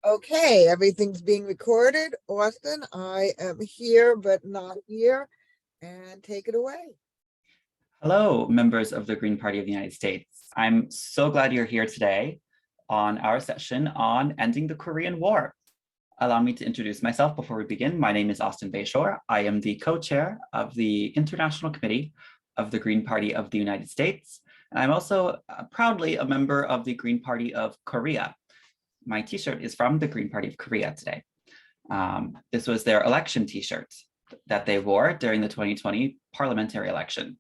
Okay, everything's being recorded. Austin, I am here but not here, and take it away. Hello, members of the Green Party of the United States. I'm so glad you're here today on our session on ending the Korean War. Allow me to introduce myself before we begin. My name is Austin Bashore. I am the co-chair of the International Committee of the Green Party of the United States. And I'm also proudly a member of the Green Party of Korea. My t-shirt is from the Green Party of Korea today. This was their election t-shirt that they wore during the 2020 parliamentary election.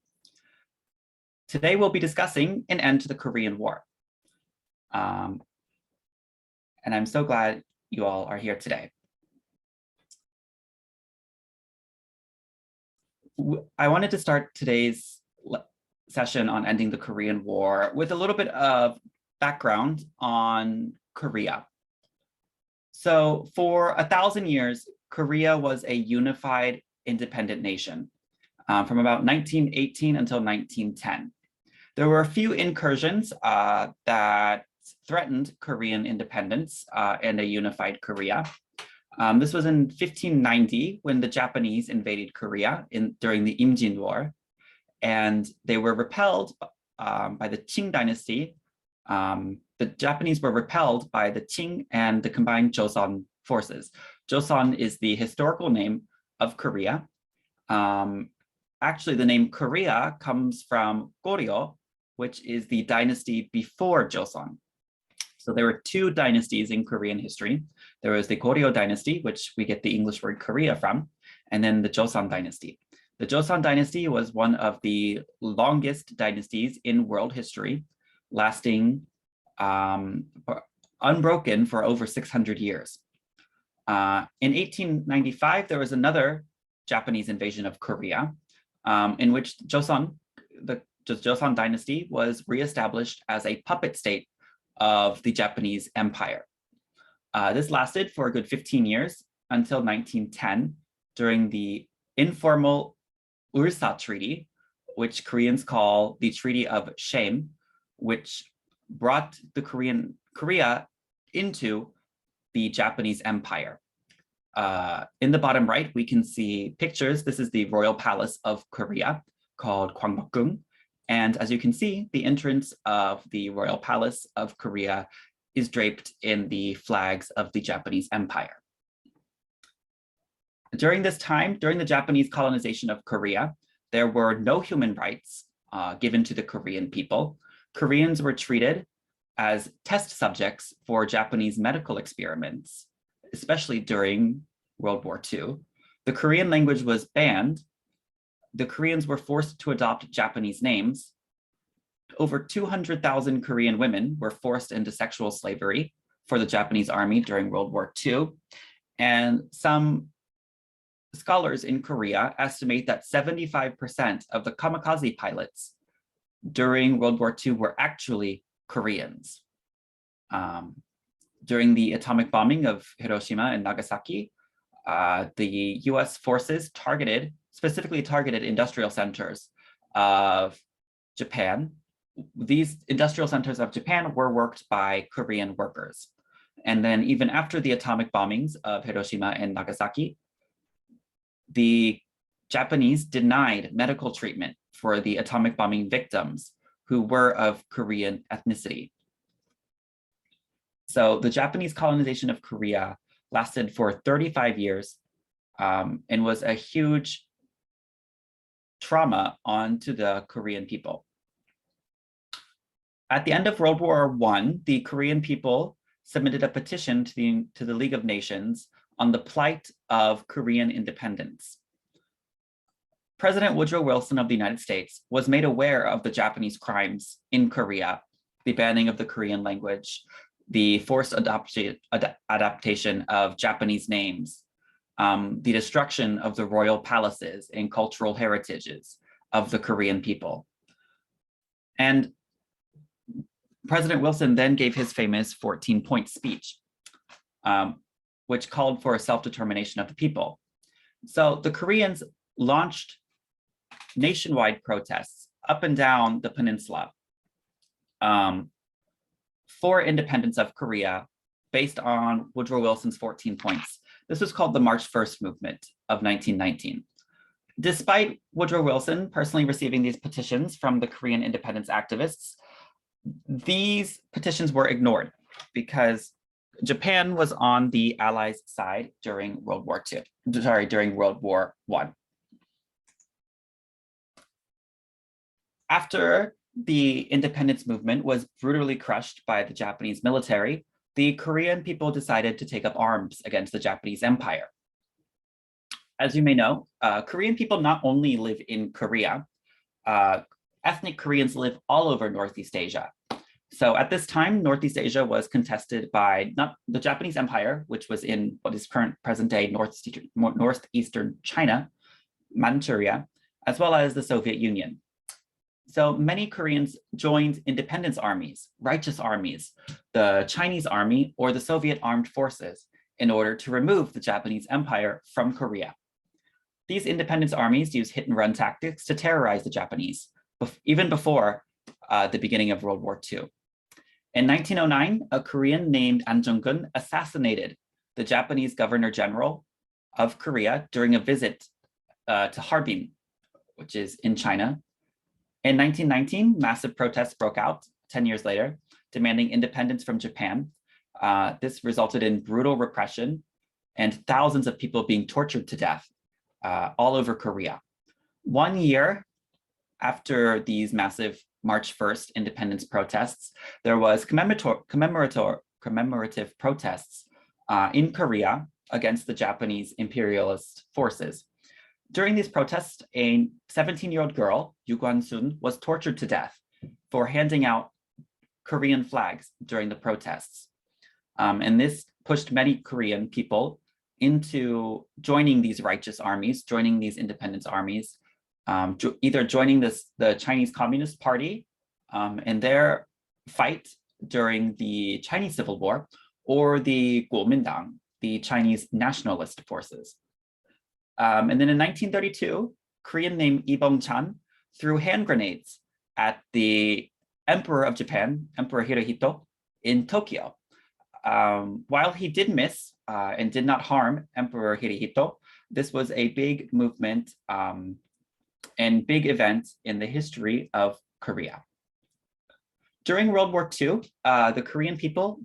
Today, we'll be discussing an end to the Korean War. And I'm so glad you all are here today. I wanted to start today's session on ending the Korean War with a little bit of background on Korea. So for 1,000 years, Korea was a unified independent nation from about 1918 until 1910. There were a few incursions that threatened Korean independence and a unified Korea. This was in 1590 when the Japanese invaded Korea during the Imjin War, and they were repelled by the Qing dynasty. The Japanese were repelled by the Qing and the combined Joseon forces. Joseon is the historical name of Korea. Actually, the name Korea comes from Goryeo, which is the dynasty before Joseon. So there were two dynasties in Korean history. There was the Goryeo dynasty, which we get the English word Korea from, and then the Joseon dynasty. The Joseon dynasty was one of the longest dynasties in world history, lasting unbroken for over 600 years. In 1895, there was another Japanese invasion of Korea, in which the Joseon dynasty was reestablished as a puppet state of the Japanese Empire. This lasted for a good 15 years until 1910, during the informal Ulsa Treaty, which Koreans call the Treaty of Shame, which brought the Korea into the Japanese Empire. In the bottom right, we can see pictures. This is the Royal Palace of Korea, called Gwangbokgung. And as you can see, the entrance of the Royal Palace of Korea is draped in the flags of the Japanese Empire. During this time, during the Japanese colonization of Korea, there were no human rights given to the Korean people. Koreans were treated as test subjects for Japanese medical experiments, especially during World War II. The Korean language was banned. The Koreans were forced to adopt Japanese names. Over 200,000 Korean women were forced into sexual slavery for the Japanese army during World War II. And some scholars in Korea estimate that 75% of the kamikaze pilots during World War II were actually Koreans. During the atomic bombing of Hiroshima and Nagasaki, the US forces specifically targeted industrial centers of Japan. These industrial centers of Japan were worked by Korean workers. And then even after the atomic bombings of Hiroshima and Nagasaki, the Japanese denied medical treatment for the atomic bombing victims who were of Korean ethnicity. So the Japanese colonization of Korea lasted for 35 years and was a huge trauma onto the Korean people. At the end of World War I, the Korean people submitted a petition to the League of Nations on the plight of Korean independence. President Woodrow Wilson of the United States was made aware of the Japanese crimes in Korea, the banning of the Korean language, the forced adaptation of Japanese names, the destruction of the royal palaces and cultural heritages of the Korean people. And President Wilson then gave his famous 14-point speech, which called for a self-determination of the people. So the Koreans launched nationwide protests up and down the peninsula for independence of Korea based on Woodrow Wilson's 14 points. This was called the March 1st movement of 1919. Despite Woodrow Wilson personally receiving these petitions from the Korean independence activists, these petitions were ignored because Japan was on the Allies' side during World War I. After the independence movement was brutally crushed by the Japanese military, the Korean people decided to take up arms against the Japanese Empire. As you may know, Korean people not only live in Korea, ethnic Koreans live all over Northeast Asia. So at this time, Northeast Asia was contested by not the Japanese Empire, which was in what is present-day northeastern China, Manchuria, as well as the Soviet Union. So many Koreans joined independence armies, righteous armies, the Chinese army, or the Soviet armed forces in order to remove the Japanese Empire from Korea. These independence armies used hit and run tactics to terrorize the Japanese, even before the beginning of World War II. In 1909, a Korean named An Jung-gun assassinated the Japanese Governor General of Korea during a visit to Harbin, which is in China. In 1919, massive protests broke out 10 years later, demanding independence from Japan. This resulted in brutal repression and thousands of people being tortured to death all over Korea. 1 year after these massive March 1st independence protests, there was commemorative protests in Korea against the Japanese imperialist forces. During these protests, a 17-year-old girl, Yu Guan-sun, was tortured to death for handing out Korean flags during the protests. And this pushed many Korean people into joining these righteous armies, joining these independence armies, either joining the Chinese Communist Party in their fight during the Chinese Civil War, or the Kuomintang, the Chinese nationalist forces. And then in 1932, Korean named Lee Bong-chan threw hand grenades at the Emperor of Japan, Emperor Hirohito, in Tokyo. While he did miss and did not harm Emperor Hirohito, this was a big movement and big event in the history of Korea. During World War II, the Korean people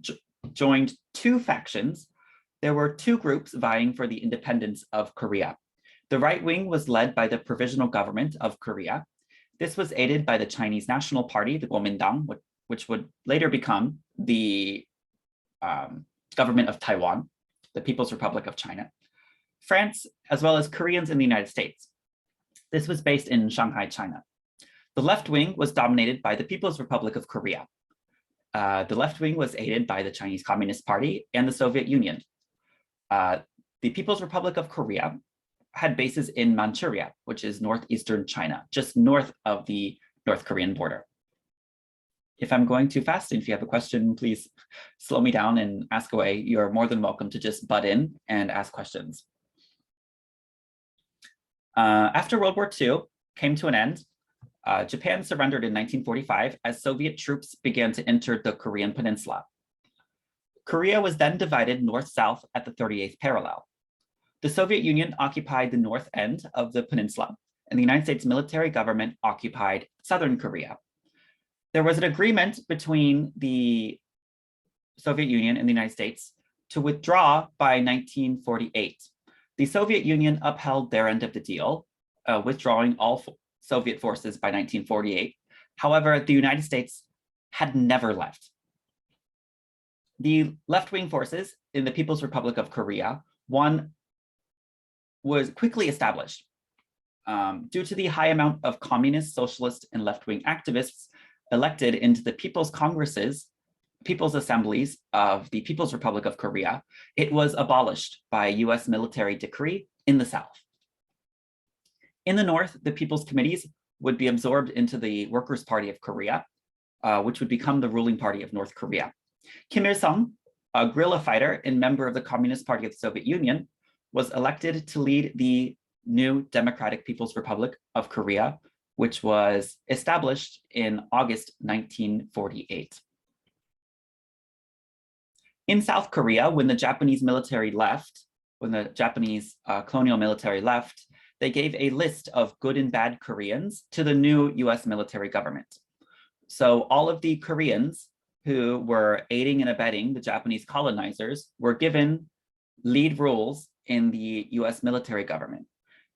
joined two factions. There were two groups vying for the independence of Korea. The right wing was led by the Provisional Government of Korea. This was aided by the Chinese National Party, the Kuomintang, which would later become the government of Taiwan, the People's Republic of China, France, as well as Koreans in the United States. This was based in Shanghai, China. The left wing was dominated by the People's Republic of Korea. The left wing was aided by the Chinese Communist Party and the Soviet Union. The People's Republic of Korea had bases in Manchuria, which is northeastern China, just north of the North Korean border. If I'm going too fast, and if you have a question, please slow me down and ask away. You're more than welcome to just butt in and ask questions. After World War II came to an end, Japan surrendered in 1945 as Soviet troops began to enter the Korean peninsula. Korea was then divided north-south at the 38th parallel. The Soviet Union occupied the north end of the peninsula, and the United States military government occupied southern Korea. There was an agreement between the Soviet Union and the United States to withdraw by 1948. The Soviet Union upheld their end of the deal, withdrawing all Soviet forces by 1948. However, the United States had never left. The left-wing forces in the People's Republic of Korea, one was quickly established. Due to the high amount of communist, socialist, and left-wing activists elected into the People's Congresses, People's Assemblies of the People's Republic of Korea, it was abolished by US military decree in the South. In the North, the People's Committees would be absorbed into the Workers' Party of Korea, which would become the ruling party of North Korea. Kim Il-sung, a guerrilla fighter and member of the Communist Party of the Soviet Union, was elected to lead the new Democratic People's Republic of Korea, which was established in August 1948. In South Korea, when the Japanese military left, when the Japanese colonial military left, they gave a list of good and bad Koreans to the new US military government. So all of the Koreans who were aiding and abetting the Japanese colonizers were given lead roles in the US military government.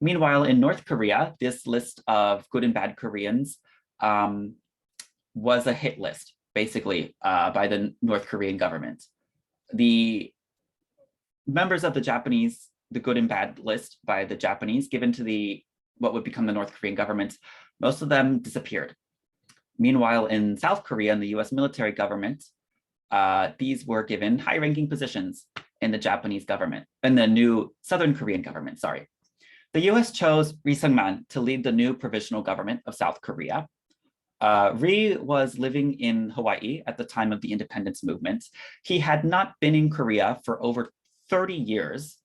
Meanwhile, in North Korea, this list of good and bad Koreans was a hit list, basically, by the North Korean government. The members of the good and bad list by the Japanese given to what would become the North Korean government, most of them disappeared. Meanwhile, in South Korea and the US military government, these were given high-ranking positions in the Japanese government, in the new Southern Korean government, sorry. The US chose Ri Seung-man to lead the new provisional government of South Korea. Ri was living in Hawaii at the time of the independence movement. He had not been in Korea for over 30 years,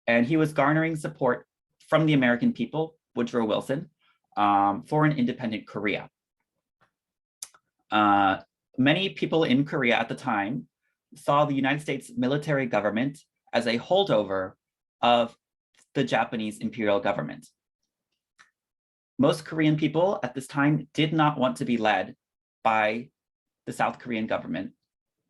and he was garnering support from the American people, Woodrow Wilson, for an independent Korea. Many people in Korea at the time saw the United States military government as a holdover of the Japanese imperial government. Most Korean people at this time did not want to be led by the South Korean government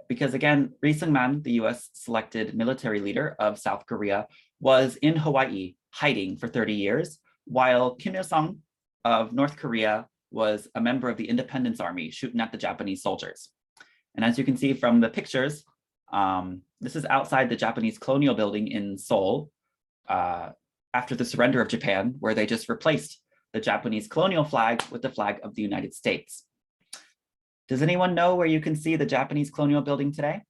because, again, Ri Seung-man, the US selected military leader of South Korea, was in Hawaii hiding for 30 years, while Kim Il-sung of North Korea was a member of the Independence Army shooting at the Japanese soldiers. And as you can see from the pictures, this is outside the Japanese colonial building in Seoul after the surrender of Japan, where they just replaced the Japanese colonial flag with the flag of the United States. Does anyone know where you can see the Japanese colonial building today?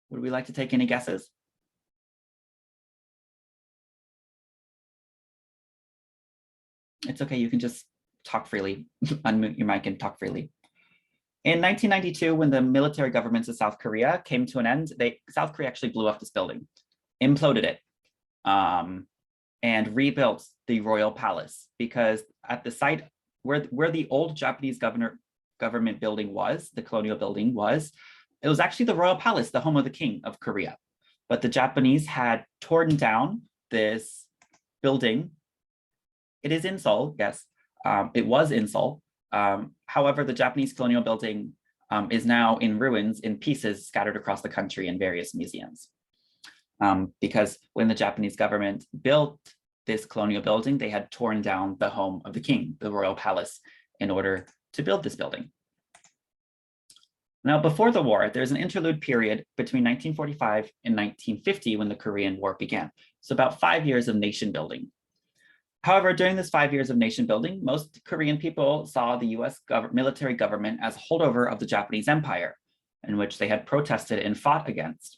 Would we like to take any guesses? It's okay, you can just talk freely, unmute your mic and talk freely. In 1992, when the military governments of South Korea came to an end, South Korea actually blew up this building, imploded it, and rebuilt the royal palace, because at the site where the old Japanese government building was, the colonial building was, it was actually the royal palace, the home of the king of Korea. But the Japanese had torn down this building. It is in Seoul, yes, it was in Seoul. However, the Japanese colonial building is now in ruins, in pieces scattered across the country in various museums. Because when the Japanese government built this colonial building, they had torn down the home of the king, the royal palace, in order to build this building. Now, before the war, there's an interlude period between 1945 and 1950 when the Korean War began. So about 5 years of nation building. However, during this 5 years of nation building, most Korean people saw the US military government as a holdover of the Japanese Empire, in which they had protested and fought against.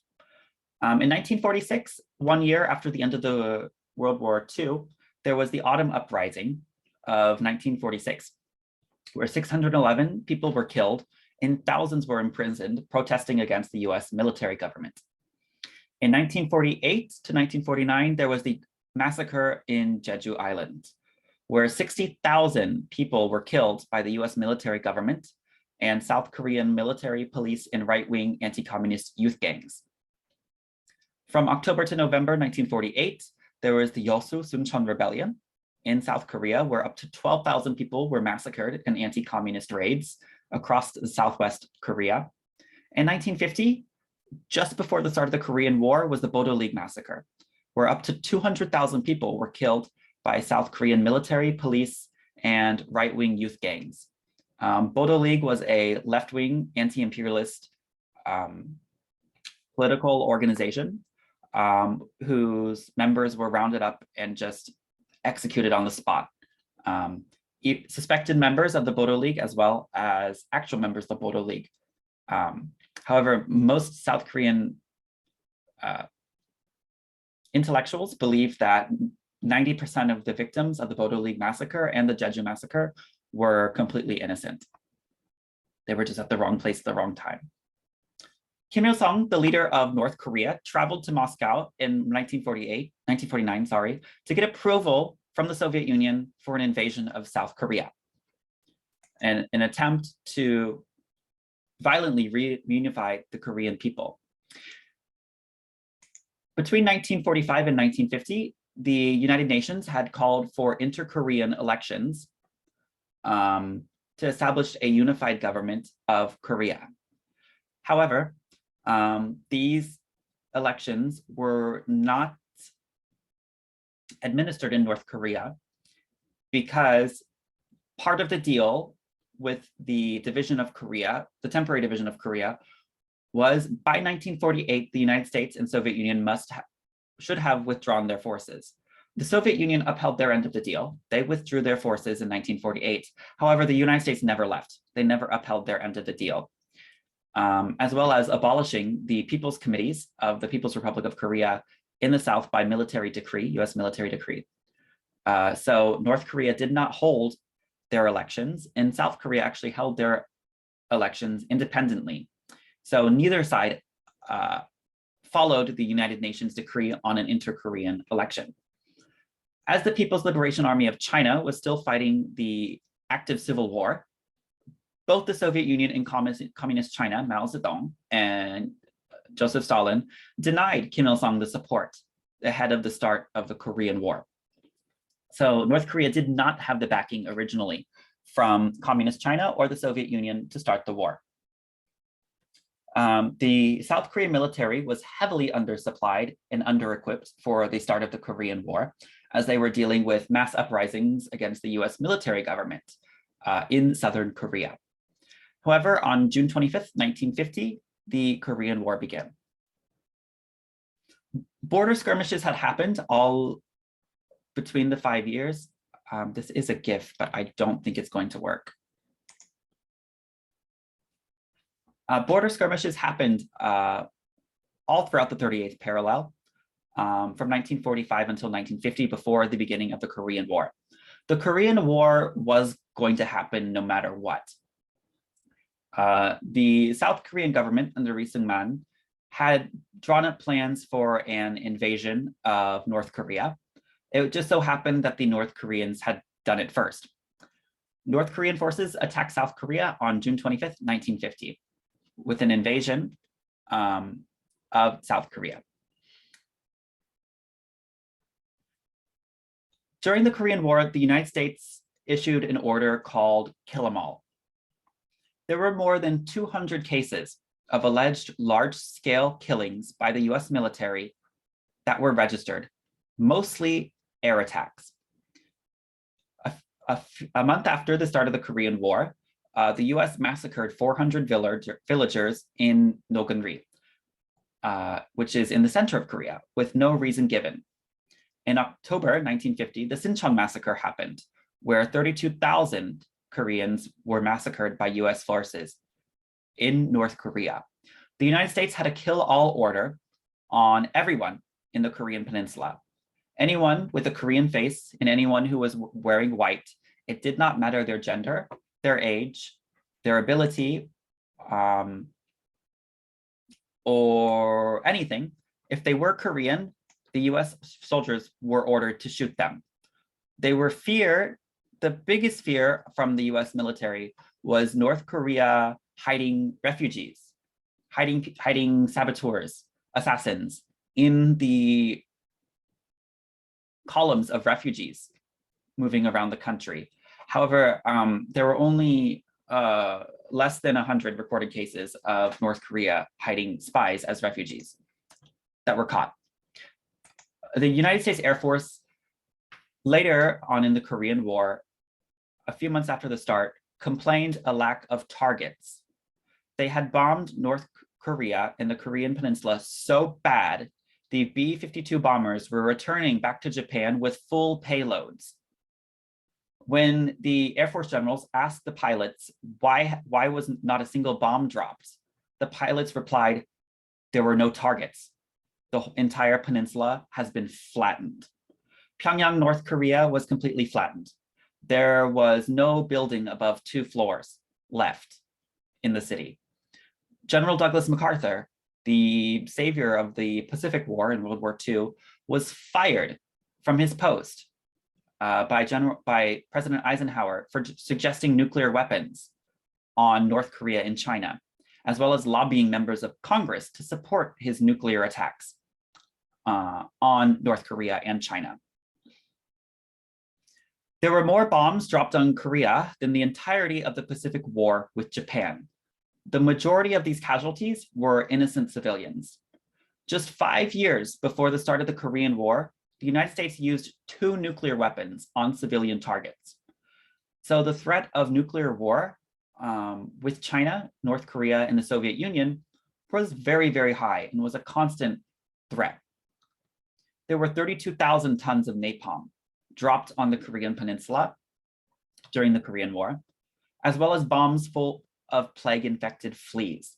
In 1946, 1 year after the end of the World War II, there was the Autumn Uprising of 1946, where 611 people were killed and thousands were imprisoned protesting against the US military government. In 1948 to 1949, there was the massacre in Jeju Island, where 60,000 people were killed by the US military government and South Korean military, police, and right-wing anti-communist youth gangs. From October to November 1948, there was the Yosu Suncheon Rebellion in South Korea, where up to 12,000 people were massacred in anti-communist raids across Southwest Korea. In 1950, just before the start of the Korean War, was the Bodo League massacre, where up to 200,000 people were killed by South Korean military, police, and right-wing youth gangs. Bodo League was a left-wing anti-imperialist political organization whose members were rounded up and just executed on the spot. Suspected members of the Bodo League as well as actual members of the Bodo League. However, most South Korean intellectuals believe that 90% of the victims of the Bodo League massacre and the Jeju massacre were completely innocent. They were just at the wrong place at the wrong time. Kim Il-sung, the leader of North Korea, traveled to Moscow in 1949, to get approval from the Soviet Union for an invasion of South Korea, and an attempt to violently reunify the Korean people. Between 1945 and 1950, the United Nations had called for inter-Korean elections to establish a unified government of Korea. However, these elections were not administered in North Korea because part of the deal with the division of Korea, the temporary division of Korea, was by 1948, the United States and Soviet Union should have withdrawn their forces. The Soviet Union upheld their end of the deal. They withdrew their forces in 1948. However, the United States never left. They never upheld their end of the deal, as well as abolishing the People's Committees of the People's Republic of Korea in the South by military decree, US military decree. So North Korea did not hold their elections, and South Korea actually held their elections independently. So neither side followed the United Nations decree on an inter-Korean election. As the People's Liberation Army of China was still fighting the active civil war, both the Soviet Union and Communist China, Mao Zedong and Joseph Stalin, denied Kim Il-sung the support ahead of the start of the Korean War. So North Korea did not have the backing originally from Communist China or the Soviet Union to start the war. The South Korean military was heavily undersupplied and under-equipped for the start of the Korean War, as they were dealing with mass uprisings against the US military government in Southern Korea. However, on June 25th, 1950, the Korean War began. Border skirmishes had happened all between the 5 years. This is a GIF, but I don't think it's going to work. Border skirmishes happened all throughout the 38th parallel from 1945 until 1950, before the beginning of the Korean War. The Korean War was going to happen no matter what. The South Korean government under Ri Seung-man had drawn up plans for an invasion of North Korea. It just so happened that the North Koreans had done it first. North Korean forces attacked South Korea on June 25th, 1950, with an invasion of South Korea. During the Korean War, the United States issued an order called Kill 'em All. There were more than 200 cases of alleged large-scale killings by the US military that were registered, mostly air attacks. A month after the start of the Korean War, the US massacred 400 villagers in Nogunri, which is in the center of Korea, with no reason given. In October 1950, the Sinchon massacre happened, where 32,000 Koreans were massacred by US forces in North Korea. The United States had a kill-all order on everyone in the Korean peninsula. Anyone with a Korean face and anyone who was wearing white, it did not matter their gender, their age, their ability, or anything. If they were Korean, the US soldiers were ordered to shoot them. The biggest fear from the US military was North Korea hiding refugees, hiding saboteurs, assassins in the columns of refugees moving around the country. However, there were only less than 100 recorded cases of North Korea hiding spies as refugees that were caught. The United States Air Force, later on in the Korean War, a few months after the start, complained a lack of targets. They had bombed North Korea and the Korean peninsula so bad, the B-52 bombers were returning back to Japan with full payloads. When the Air Force generals asked the pilots why was not a single bomb dropped, the pilots replied, there were no targets. The entire peninsula has been flattened. Pyongyang, North Korea was completely flattened. There was no building above 2 floors left in the city. General Douglas MacArthur, the savior of the Pacific War in World War II, was fired from his post by President Eisenhower for suggesting nuclear weapons on North Korea and China. as well as lobbying members of Congress to support his nuclear attacks on North Korea and China. There were more bombs dropped on Korea than the entirety of the Pacific War with Japan. The majority of these casualties were innocent civilians. Just 5 years before the start of the Korean War, the United States used 2 nuclear weapons on civilian targets. So the threat of nuclear war with China, North Korea, and the Soviet Union was very, very high and was a constant threat. There were 32,000 tons of napalm dropped on the Korean peninsula during the Korean War, as well as bombs full of plague-infected fleas.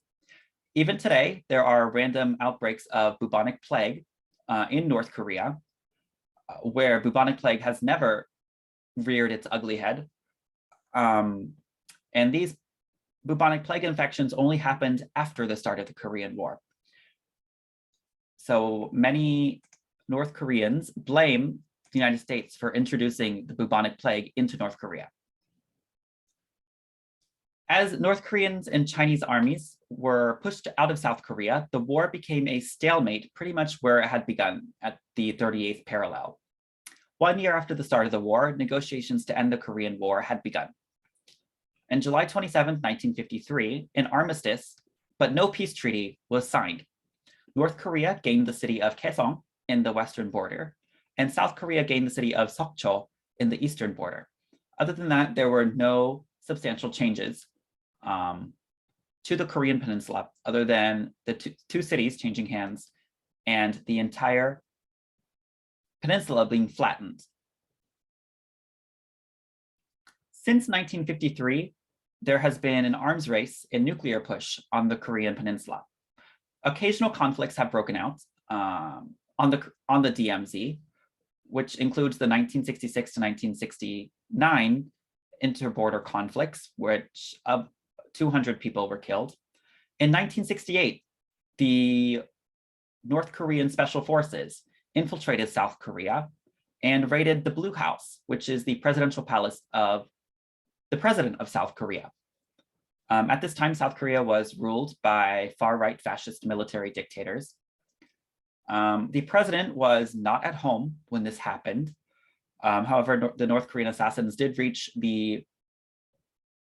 Even today, there are random outbreaks of bubonic plague in North Korea, where bubonic plague has never reared its ugly head. And these bubonic plague infections only happened after the start of the Korean War. So many North Koreans blame the United States for introducing the bubonic plague into North Korea. As North Koreans and Chinese armies were pushed out of South Korea, the war became a stalemate pretty much where it had begun at the 38th parallel. 1 year after the start of the war, negotiations to end the Korean War had begun. On July 27, 1953, an armistice, but no peace treaty, was signed. North Korea gained the city of Kaesong in the western border, and South Korea gained the city of Sokcho in the eastern border. Other than that, there were no substantial changes to the Korean peninsula, other than the two cities changing hands and the entire peninsula being flattened. Since 1953, there has been an arms race and nuclear push on the Korean peninsula. Occasional conflicts have broken out on the DMZ, which includes the 1966 to 1969 interborder conflicts, which 200 people were killed. In 1968, the North Korean Special Forces infiltrated South Korea and raided the Blue House, which is the presidential palace of the president of South Korea. At this time, South Korea was ruled by far-right fascist military dictators. The president was not at home when this happened. However, the North Korean assassins did reach the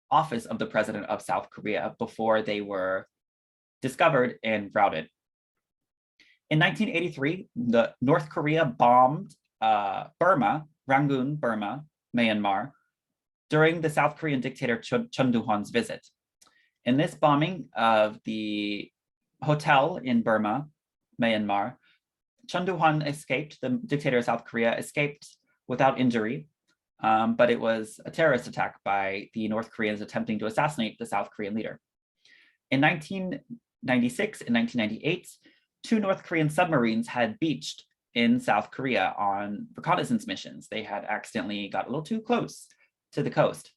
office of the president of South Korea before they were discovered and routed. In 1983, the North Korea bombed Burma, Rangoon, Burma, Myanmar, during the South Korean dictator Chun Doo-hwan's visit. In this bombing of the hotel in Burma, Myanmar, Chun Doo-hwan escaped, the dictator of South Korea escaped without injury, but it was a terrorist attack by the North Koreans attempting to assassinate the South Korean leader. In 1996 and 1998, 2 North Korean submarines had beached in South Korea on reconnaissance missions. They had accidentally got a little too close to the coast.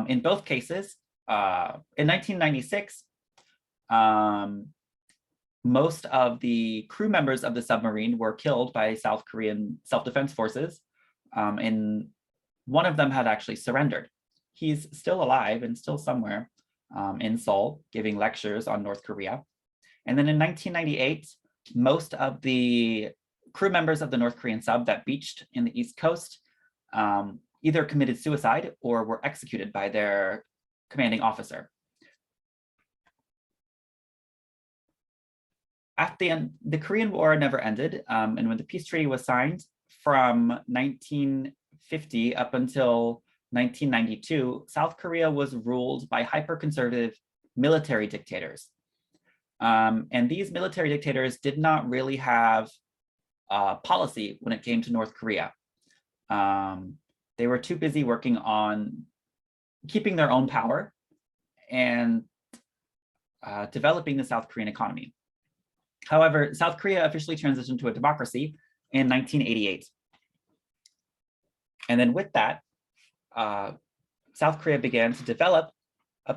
In both cases, in 1996, most of the crew members of the submarine were killed by South Korean self-defense forces, and one of them had actually surrendered. He's still alive and still somewhere in Seoul, giving lectures on North Korea. And then in 1998, most of the crew members of the North Korean sub that beached in the East Coast either committed suicide or were executed by their commanding officer. At the end, the Korean War never ended, and when the peace treaty was signed from 1950 up until 1992, South Korea was ruled by hyper-conservative military dictators. And these military dictators did not really have policy when it came to North Korea. They were too busy working on keeping their own power and developing the South Korean economy. However, South Korea officially transitioned to a democracy in 1988. And then with that, South Korea began to develop a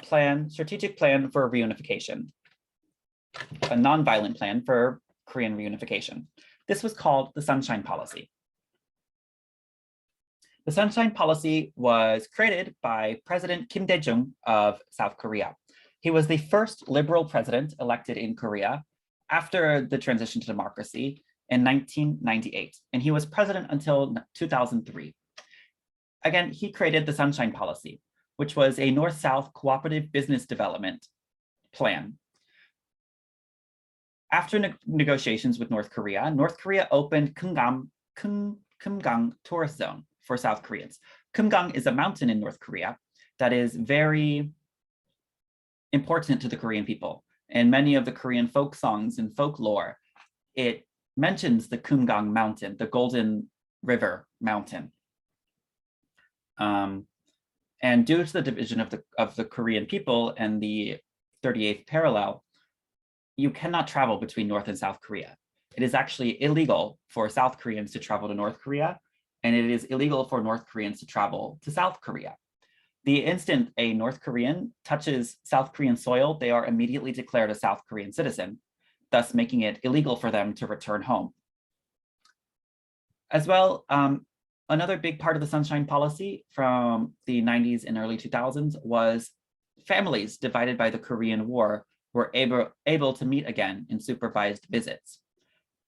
strategic plan for reunification, a nonviolent plan for Korean reunification. This was called the Sunshine Policy. The Sunshine Policy was created by President Kim Dae-jung of South Korea. He was the first liberal president elected in Korea after the transition to democracy in 1998, and he was president until 2003. Again, he created the Sunshine Policy, which was a North-South cooperative business development plan. After negotiations with North Korea opened Kumgang Tourist Zone for South Koreans. Kumgang is a mountain in North Korea that is very important to the Korean people. And many of the Korean folk songs and folklore, it mentions the Kumgang Mountain, the Golden River Mountain. And due to the division of the Korean people and the 38th parallel, you cannot travel between North and South Korea. It is actually illegal for South Koreans to travel to North Korea, and it is illegal for North Koreans to travel to South Korea. The instant a North Korean touches South Korean soil, they are immediately declared a South Korean citizen, thus making it illegal for them to return home. As well, another big part of the Sunshine Policy from the 90s and early 2000s was families divided by the Korean War were able to meet again in supervised visits.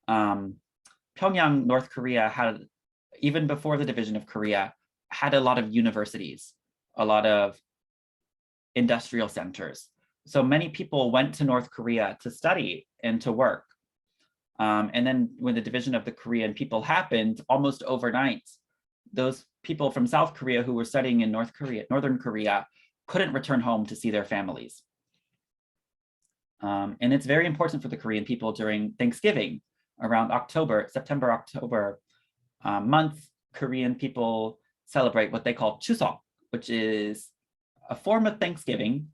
Pyongyang, North Korea had, even before the division of Korea, had a lot of universities, a lot of industrial centers. So many people went to North Korea to study and to work. And then when the division of the Korean people happened, almost overnight, those people from South Korea who were studying in Northern Korea, couldn't return home to see their families. And it's very important for the Korean people during Thanksgiving, around September, October month. Korean people celebrate what they call Chuseok, which is a form of Thanksgiving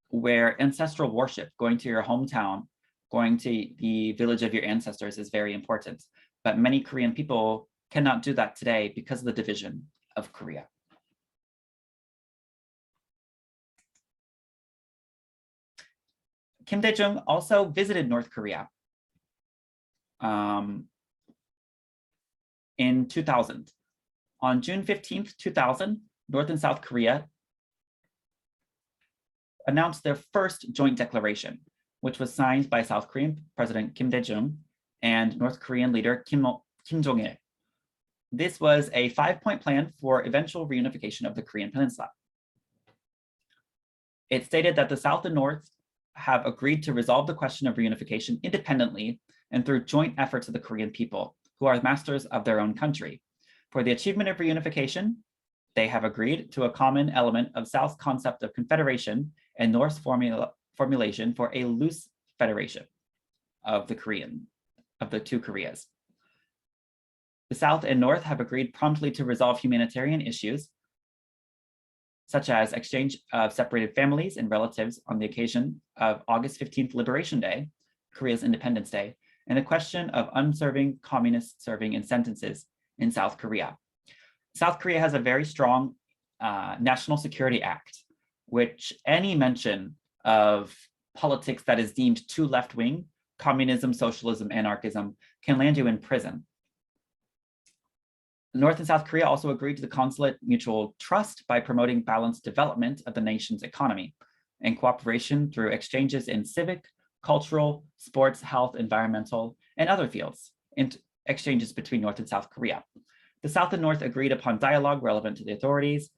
where ancestral worship, going to your hometown, going to the village of your ancestors is very important. But many Korean people cannot do that today because of the division of Korea. Kim Dae-jung also visited North Korea in 2000. On June 15th, 2000, North and South Korea announced their first joint declaration, which was signed by South Korean President Kim Dae-jung and North Korean leader Kim Jong-il. This was a 5-point plan for eventual reunification of the Korean Peninsula. It stated that the South and North have agreed to resolve the question of reunification independently and through joint efforts of the Korean people, who are masters of their own country. For the achievement of reunification, they have agreed to a common element of South's concept of confederation and North's formulation for a loose federation of the two Koreas. The South and North have agreed promptly to resolve humanitarian issues, such as exchange of separated families and relatives on the occasion of August 15th Liberation Day, Korea's Independence Day, and the question of unserving communists serving in sentences in South Korea. South Korea has a very strong National Security Act, which any mention of politics that is deemed too left-wing, communism, socialism, anarchism, can land you in prison. North and South Korea also agreed to the consulate mutual trust by promoting balanced development of the nation's economy and cooperation through exchanges in civic, cultural, sports, health, environmental, and other fields, and exchanges between North and South Korea. The South and North agreed upon dialogue relevant to the authorities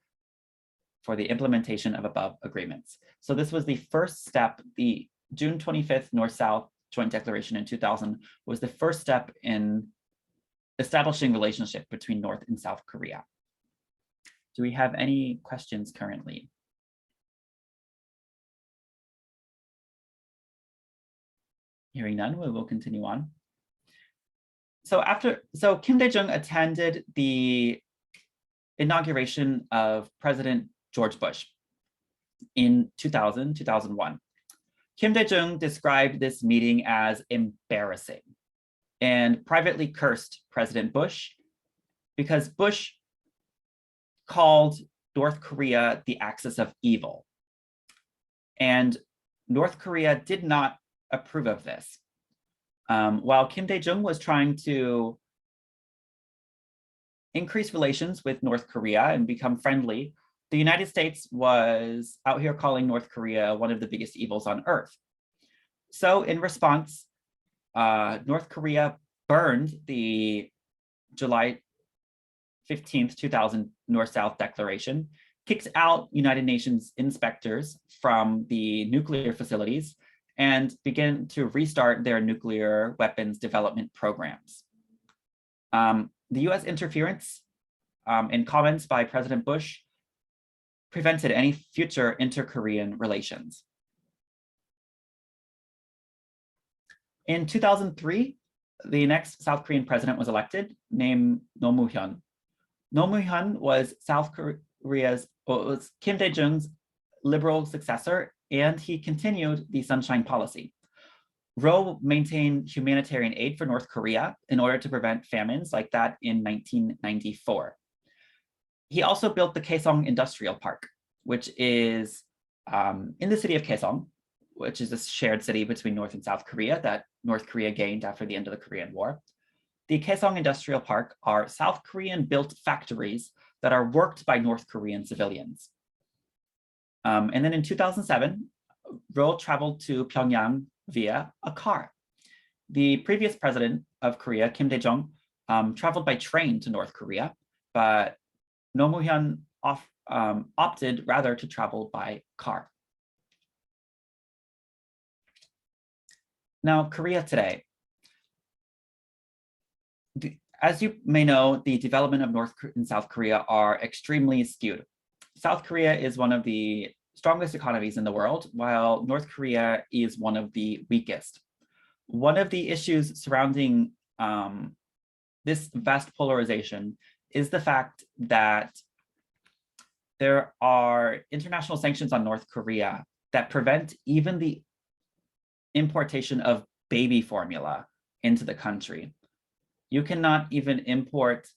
for the implementation of above agreements. So this was the first step. The June 25th North-South Joint Declaration in 2000 was the first step in establishing relationship between North and South Korea. Do we have any questions currently? Hearing none, we will continue on. So Kim Dae-jung attended the inauguration of President George Bush in 2001. Kim Dae-jung described this meeting as embarrassing and privately cursed President Bush because Bush called North Korea the axis of evil. And North Korea did not approve of this. While Kim Dae-jung was trying to increase relations with North Korea and become friendly, the United States was out here calling North Korea one of the biggest evils on earth. So in response, North Korea burned the July 15th, 2000 North-South Declaration, kicked out United Nations inspectors from the nuclear facilities, and began to restart their nuclear weapons development programs. The US interference in comments by President Bush prevented any future inter-Korean relations. In 2003, the next South Korean president was elected, named Roh Moo-hyun. Roh Moo-hyun was was Kim Dae-jung's liberal successor, and he continued the Sunshine Policy. Roh maintained humanitarian aid for North Korea in order to prevent famines like that in 1994. He also built the Kaesong Industrial Park, which is in the city of Kaesong, which is a shared city between North and South Korea that North Korea gained after the end of the Korean War. The Kaesong Industrial Park are South Korean-built factories that are worked by North Korean civilians. And then in 2007, Roh traveled to Pyongyang via a car. The previous president of Korea, Kim Dae-jung, traveled by train to North Korea, but Roh Moo-hyun opted rather to travel by car. Now, Korea today. As you may know, the development of North and South Korea are extremely skewed. South Korea is one of the strongest economies in the world, while North Korea is one of the weakest. One of the issues surrounding this vast polarization is the fact that there are international sanctions on North Korea that prevent even the importation of baby formula into the country. You cannot even import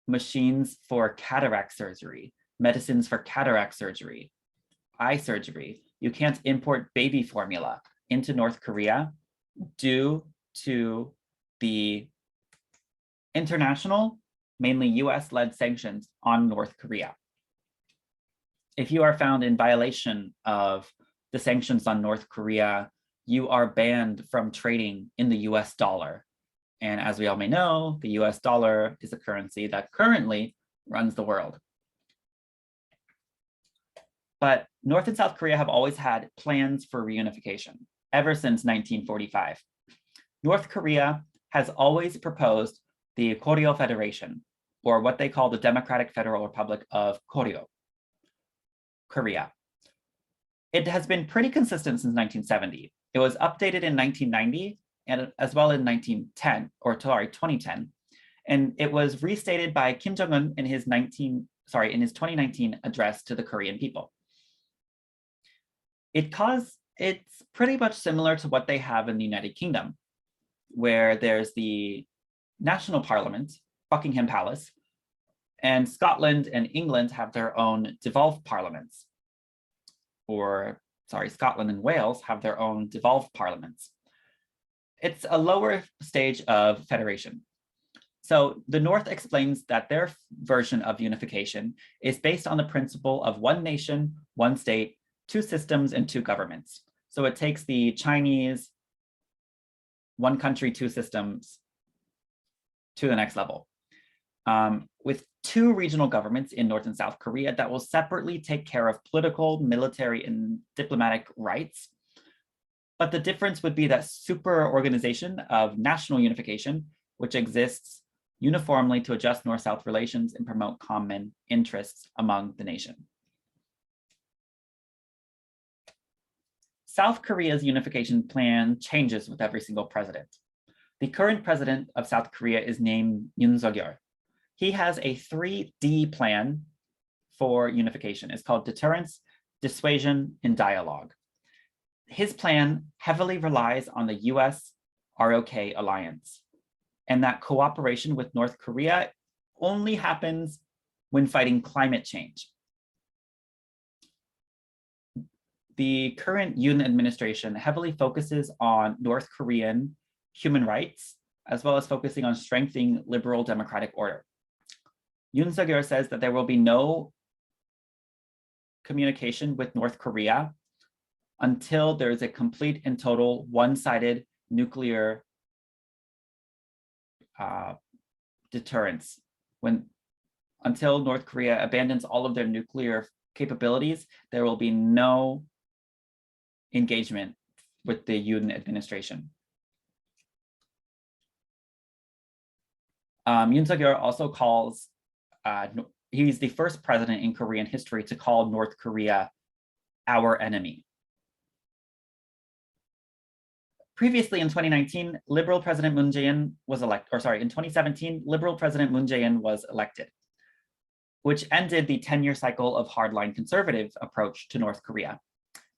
machines for cataract surgery, medicines for cataract surgery, eye surgery. You can't import baby formula into North Korea due to the international, mainly US-led sanctions on North Korea. If you are found in violation of the sanctions on North Korea, you are banned from trading in the US dollar. And as we all may know, the US dollar is a currency that currently runs the world. But North and South Korea have always had plans for reunification ever since 1945. North Korea has always proposed the Koryo Federation, or what they call the Democratic Federal Republic of Koryo, Korea. It has been pretty consistent since 1970. It was updated in 1990 and as well in 2010. And it was restated by Kim Jong-un in his 2019 address to the Korean people. It's pretty much similar to what they have in the United Kingdom, where there's the national parliament, Buckingham Palace, and Scotland and England have their own devolved parliaments. Scotland and Wales have their own devolved parliaments. It's a lower stage of federation. So the North explains that their version of unification is based on the principle of one nation, one state, two systems, and two governments. So it takes the Chinese one country, two systems to the next level. With two regional governments in North and South Korea that will separately take care of political, military, and diplomatic rights. But the difference would be that super organization of national unification, which exists uniformly to adjust North-South relations and promote common interests among the nation. South Korea's unification plan changes with every single president. The current president of South Korea is named Yoon Suk-yeol. He has a 3D plan for unification. It's called deterrence, dissuasion, and dialogue. His plan heavily relies on the US ROK alliance, and that cooperation with North Korea only happens when fighting climate change. The current Yoon administration heavily focuses on North Korean human rights, as well as focusing on strengthening liberal democratic order. Yoon Suk-yeol says that there will be no communication with North Korea until there is a complete and total one-sided nuclear deterrence. Until North Korea abandons all of their nuclear capabilities, there will be no engagement with the Yoon administration. Yoon Suk-yeol also calls, he's the first president in Korean history to call North Korea our enemy. Previously in 2019, Liberal President Moon Jae-in was elected, or sorry, in 2017, Liberal President Moon Jae-in was elected, which ended the 10-year cycle of hardline conservative approach to North Korea.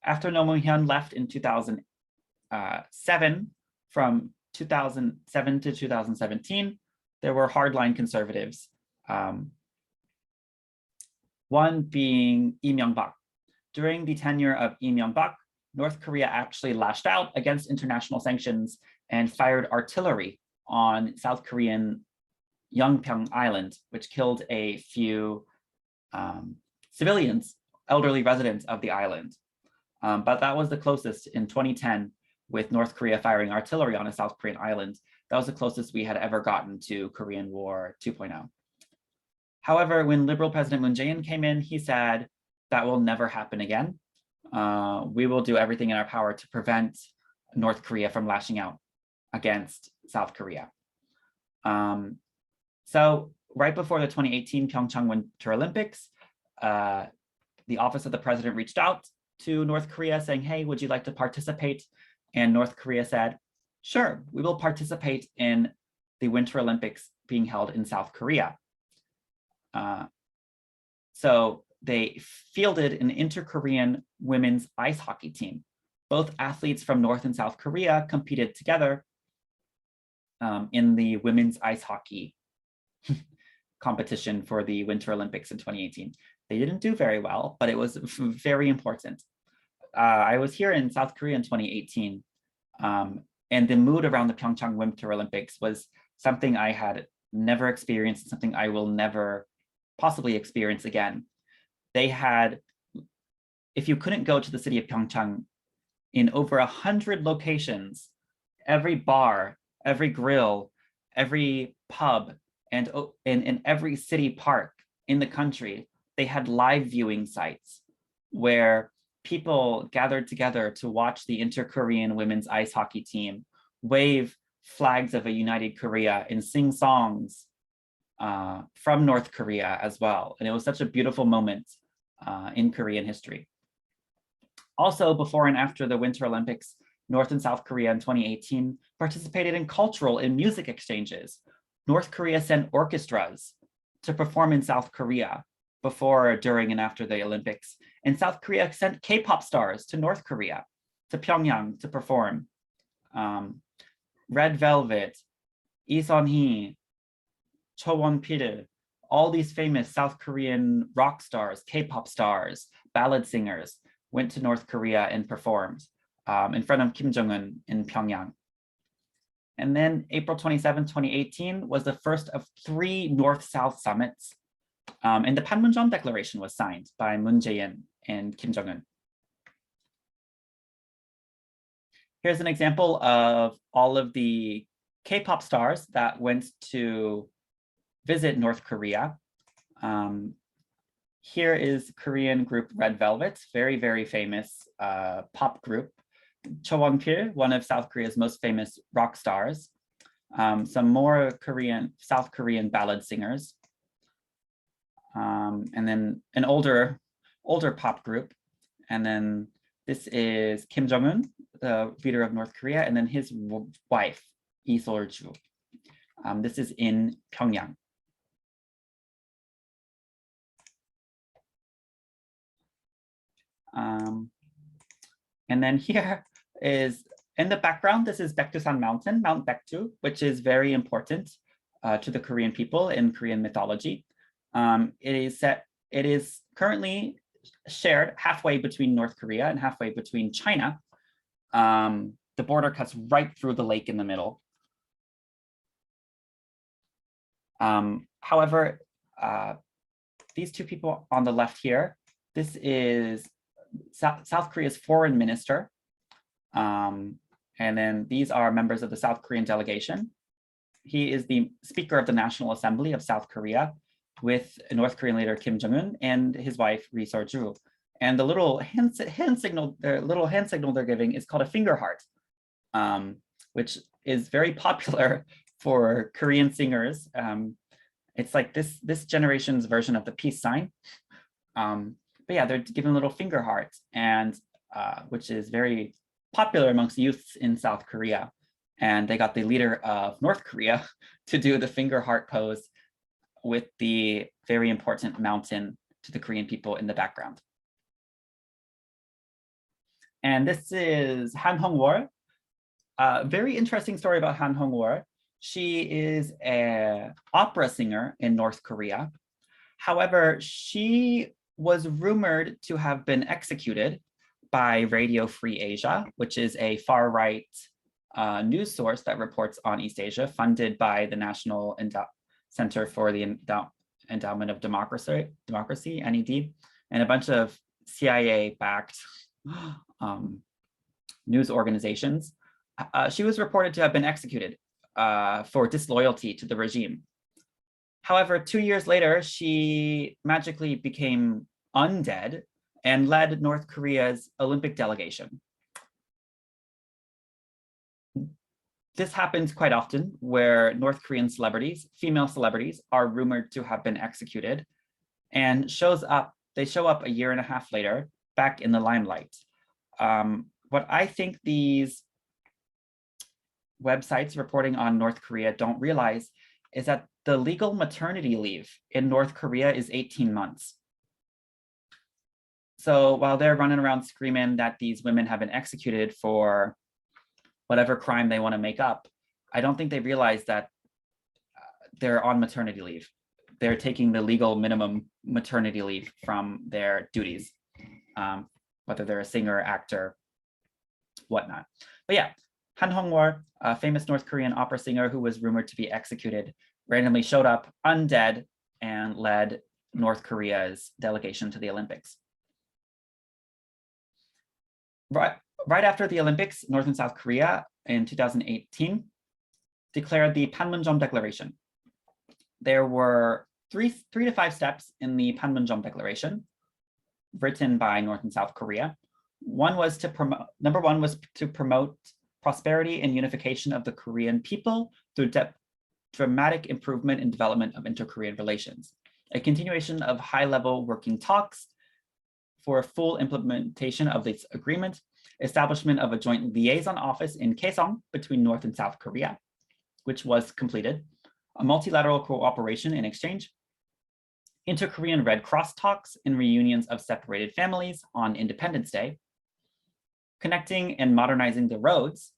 After Roh Moo-hyun left in 2007, from 2007 to 2017, there were hardline conservatives, one being Lee Myung-bak. During the tenure of Lee Myung-bak, North Korea actually lashed out against international sanctions and fired artillery on South Korean Yeonpyeong Island, which killed a few civilians, elderly residents of the island. But that was the closest in 2010 with North Korea firing artillery on a South Korean island. That was the closest we had ever gotten to Korean War 2.0. However, when Liberal President Moon Jae-in came in, he said that will never happen again. We will do everything in our power to prevent North Korea from lashing out against South Korea. So right before the 2018 Pyeongchang Winter Olympics, the Office of the President reached out to North Korea saying, hey, would you like to participate? And North Korea said, sure, we will participate in the Winter Olympics being held in South Korea. So they fielded an inter-Korean women's ice hockey team. Both athletes from North and South Korea competed together in the women's ice hockey competition for the Winter Olympics in 2018. They didn't do very well, but it was very important. I was here in South Korea in 2018, and the mood around the Pyeongchang Winter Olympics was something I had never experienced, something I will never possibly experience again. They had, if you couldn't go to the city of Pyeongchang, in over 100 locations, every bar, every grill, every pub, and in every city park in the country, they had live viewing sites where people gathered together to watch the inter-Korean women's ice hockey team wave flags of a united Korea and sing songs from North Korea as well. And it was such a beautiful moment in Korean history. Also, before and after the Winter Olympics, North and South Korea in 2018 participated in cultural and music exchanges. North Korea sent orchestras to perform in South Korea before, during, and after the Olympics. And South Korea sent K-pop stars to North Korea, to Pyongyang to perform. Red Velvet, Lee Sun-hee, Cho Won-pil, all these famous South Korean rock stars, K-pop stars, ballad singers went to North Korea and performed in front of Kim Jong-un in Pyongyang. And then April 27, 2018 was the first of 3 North-South summits. And the Panmunjom Declaration was signed by Moon Jae-in and Kim Jong-un. Here's an example of all of the K-pop stars that went to visit North Korea. Here is Korean group Red Velvet, very, very famous pop group. Cho Won-pil, one of South Korea's most famous rock stars. Some more South Korean ballad singers. And then an older pop group. And then this is Kim Jong-un, the leader of North Korea, and then his wife, Lee Sol-ju. This is in Pyongyang. And then here is, in the background, this is Baekdusan Mountain, Mount Baekdu, which is very important to the Korean people in Korean mythology. It is currently shared halfway between North Korea and halfway between China. The border cuts right through the lake in the middle. However, these two people on the left here This is South Korea's foreign minister. And then these are members of the South Korean delegation. He is the Speaker of the National Assembly of South Korea with North Korean leader Kim Jong-un and his wife Ri Sol-ju. And the little hand signal they're giving is called a finger heart, which is very popular for Korean singers. It's like this generation's version of the peace sign. But yeah, they're giving a little finger heart, and which is very popular amongst youths in South Korea. And they got the leader of North Korea to do the finger heart pose with the very important mountain to the Korean people in the background. And this is Han Hong-wol. Very interesting story about Han Hong-wol. She is an opera singer in North Korea. However, she was rumored to have been executed by Radio Free Asia, which is a far-right news source that reports on East Asia, funded by the National Center for the Endowment of Democracy, NED, and a bunch of CIA-backed news organizations. She was reported to have been executed for disloyalty to the regime. However, 2 years later, she magically became undead and led North Korea's Olympic delegation. This happens quite often where North Korean celebrities, female celebrities, are rumored to have been executed and they show up a year and a half later back in the limelight. What I think these websites reporting on North Korea don't realize is that the legal maternity leave in North Korea is 18 months. So while they're running around screaming that these women have been executed for whatever crime they want to make up, I don't think they realize that they're on maternity leave. They're taking the legal minimum maternity leave from their duties, whether they're a singer, actor, whatnot. But yeah, Han Hong-wol, a famous North Korean opera singer who was rumored to be executed, randomly showed up undead and led North Korea's delegation to the Olympics. Right after the Olympics, North and South Korea in 2018 declared the Panmunjom Declaration. There were three to five steps in the Panmunjom Declaration written by North and South Korea. Number one was to promote prosperity and unification of the Korean people through dramatic improvement and development of inter-Korean relations. A continuation of high-level working talks for full implementation of this agreement, establishment of a joint liaison office in Kaesong between North and South Korea, which was completed, a multilateral cooperation and exchange, inter-Korean Red Cross talks and reunions of separated families on Independence Day, connecting and modernizing the roads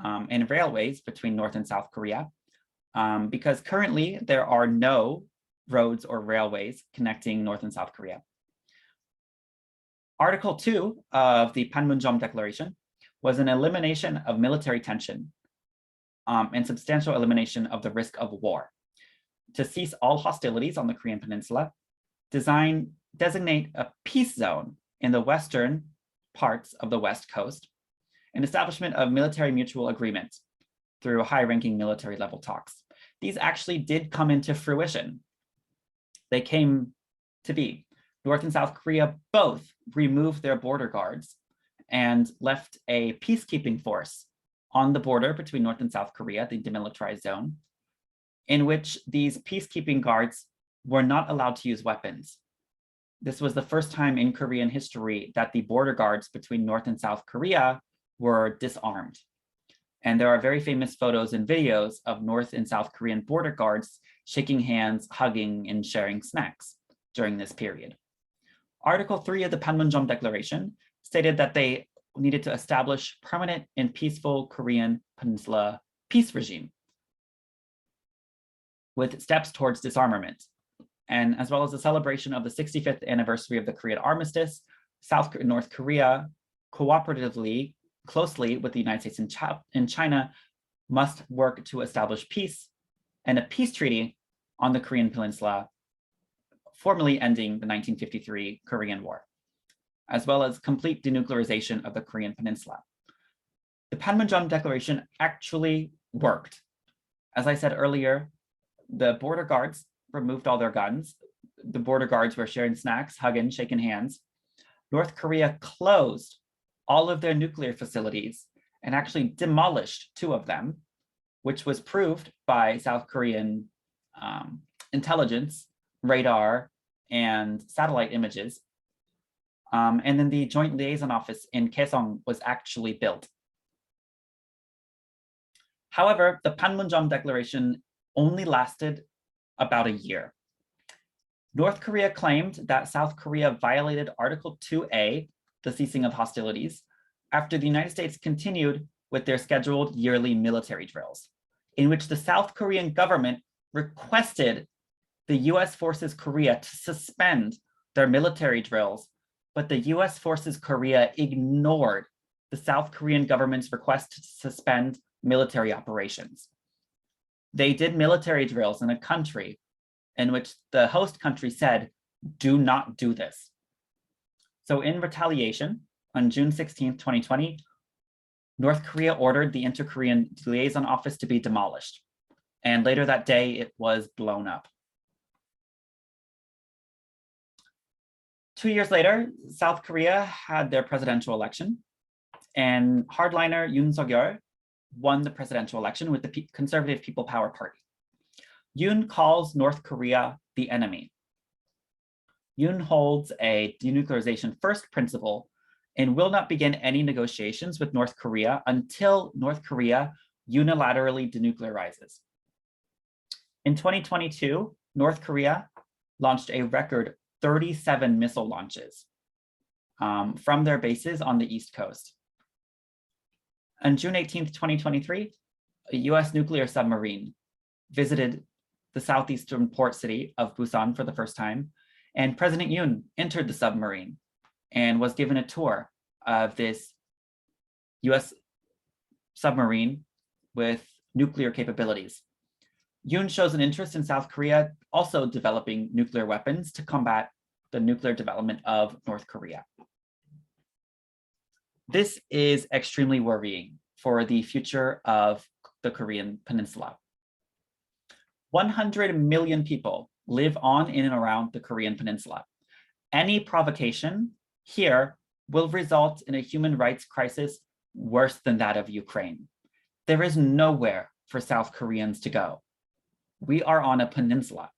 and railways between North and South Korea, because currently there are no roads or railways connecting North and South Korea. Article 2 of the Panmunjom Declaration was an elimination of military tension and substantial elimination of the risk of war, to cease all hostilities on the Korean Peninsula, designate a peace zone in the western parts of the West Coast, and establishment of military mutual agreements through high-ranking military level talks. These actually did come into fruition. They came to be. North and South Korea both removed their border guards and left a peacekeeping force on the border between North and South Korea, the demilitarized zone, in which these peacekeeping guards were not allowed to use weapons. This was the first time in Korean history that the border guards between North and South Korea were disarmed. And there are very famous photos and videos of North and South Korean border guards shaking hands, hugging, and sharing snacks during this period. Article 3 of the Panmunjom Declaration stated that they needed to establish permanent and peaceful Korean Peninsula peace regime with steps towards disarmament. And as well as the celebration of the 65th anniversary of the Korean armistice, South and North Korea cooperatively, closely with the United States and China, must work to establish peace and a peace treaty on the Korean Peninsula formally ending the 1953 Korean War, as well as complete denuclearization of the Korean Peninsula. The Panmunjom Declaration actually worked. As I said earlier, the border guards removed all their guns. The border guards were sharing snacks, hugging, shaking hands. North Korea closed all of their nuclear facilities and actually demolished 2 of them, which was proved by South Korean intelligence, radar, and satellite images. And then the Joint Liaison Office in Kaesong was actually built. However, the Panmunjom Declaration only lasted about a year. North Korea claimed that South Korea violated Article 2A, the ceasing of hostilities, after the United States continued with their scheduled yearly military drills, in which the South Korean government requested the US Forces Korea to suspend their military drills, but the US Forces Korea ignored the South Korean government's request to suspend military operations. They did military drills in a country in which the host country said, do not do this. So in retaliation, on June 16, 2020, North Korea ordered the Inter-Korean Liaison Office to be demolished. And later that day, it was blown up. 2 years later, South Korea had their presidential election, and hardliner Yoon Suk-yeol won the presidential election with the Conservative People Power Party. Yoon calls North Korea the enemy. Yoon holds a denuclearization first principle and will not begin any negotiations with North Korea until North Korea unilaterally denuclearizes. In 2022, North Korea launched a record 37 missile launches from their bases on the East Coast. On June 18th, 2023, a US nuclear submarine visited the southeastern port city of Busan for the first time, and President Yoon entered the submarine and was given a tour of this US submarine with nuclear capabilities. Yoon shows an interest in South Korea also developing nuclear weapons to combat the nuclear development of North Korea. This is extremely worrying for the future of the Korean Peninsula. 100 million people live on, in, and around the Korean Peninsula. Any provocation here will result in a human rights crisis worse than that of Ukraine. There is nowhere for South Koreans to go. We are on a peninsula.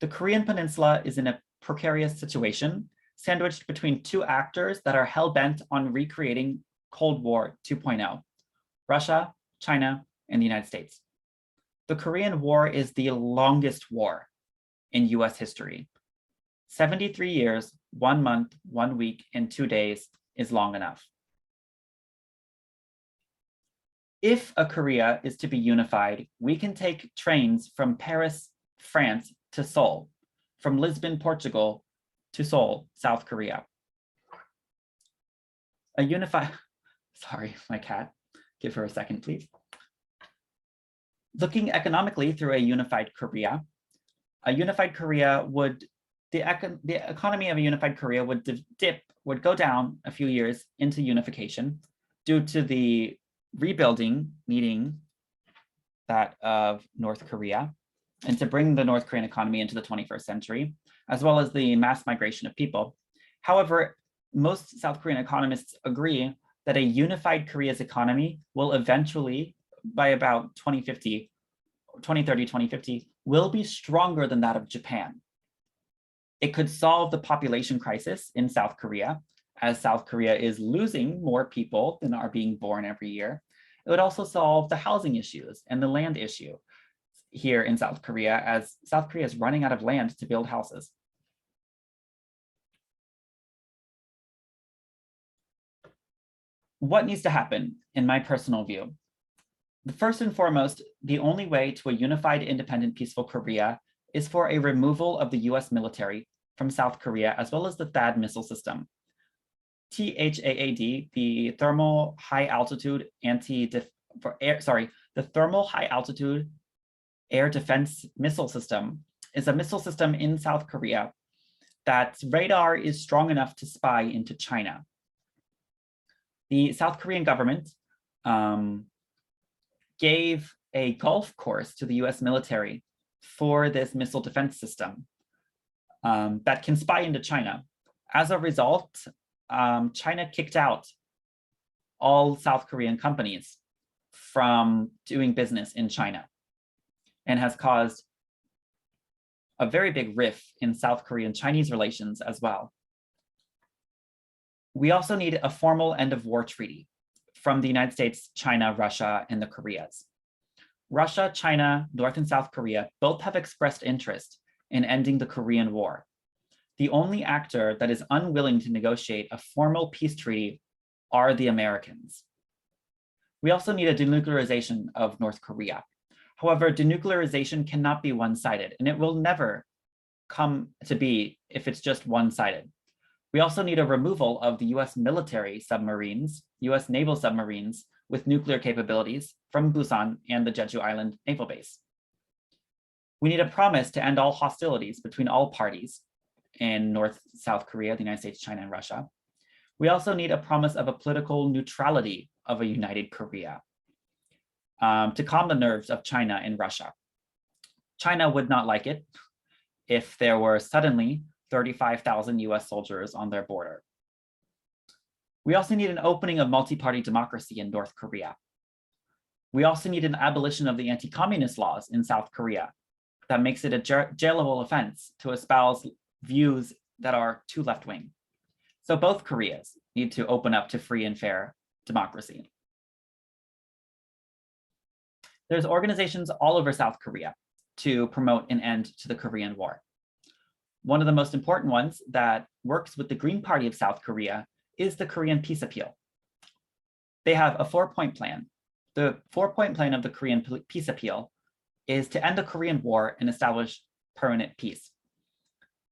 The Korean Peninsula is in a precarious situation, sandwiched between 2 actors that are hell-bent on recreating Cold War 2.0, Russia, China, and the United States. The Korean War is the longest war in US history. 73 years, 1 month, 1 week, and 2 days is long enough. If a Korea is to be unified, we can take trains from Paris, France to Seoul, from Lisbon, Portugal to Seoul, South Korea. A unified, sorry, my cat, give her a second, please. Looking economically through a unified Korea would, the economy of a unified Korea would go down a few years into unification due to the rebuilding needing that of North Korea, and to bring the North Korean economy into the 21st century, as well as the mass migration of people. However, most South Korean economists agree that a unified Korea's economy will eventually, by about 2030, 2050, will be stronger than that of Japan. It could solve the population crisis in South Korea, as South Korea is losing more people than are being born every year. It would also solve the housing issues and the land issue here in South Korea, as South Korea is running out of land to build houses. What needs to happen, in my personal view? First and foremost, the only way to a unified, independent, peaceful Korea is for a removal of the US military from South Korea, as well as the THAAD missile system. THAAD, the Thermal High Altitude Air Defense Missile System, is a missile system in South Korea that's radar is strong enough to spy into China. The South Korean government gave a golf course to the US military for this missile defense system that can spy into China. As a result, China kicked out all South Korean companies from doing business in China and has caused a very big rift in South Korean-Chinese relations as well. We also need a formal end of war treaty from the United States, China, Russia, and the Koreas. Russia, China, North and South Korea both have expressed interest in ending the Korean War. The only actor that is unwilling to negotiate a formal peace treaty are the Americans. We also need a denuclearization of North Korea. However, denuclearization cannot be one-sided, and it will never come to be if it's just one-sided. We also need a removal of the US military submarines, US naval submarines with nuclear capabilities from Busan and the Jeju Island Naval Base. We need a promise to end all hostilities between all parties in North, South Korea, the United States, China, and Russia. We also need a promise of a political neutrality of a united Korea to calm the nerves of China and Russia. China would not like it if there were suddenly 35,000 US soldiers on their border. We also need an opening of multi-party democracy in North Korea. We also need an abolition of the anti-communist laws in South Korea that makes it a jailable offense to espouse views that are too left-wing. So both Koreas need to open up to free and fair democracy. There's organizations all over South Korea to promote an end to the Korean War. One of the most important ones that works with the Green Party of South Korea is the Korean Peace Appeal. They have a 4-point plan. The 4-point plan of the Korean Peace Appeal is to end the Korean War and establish permanent peace.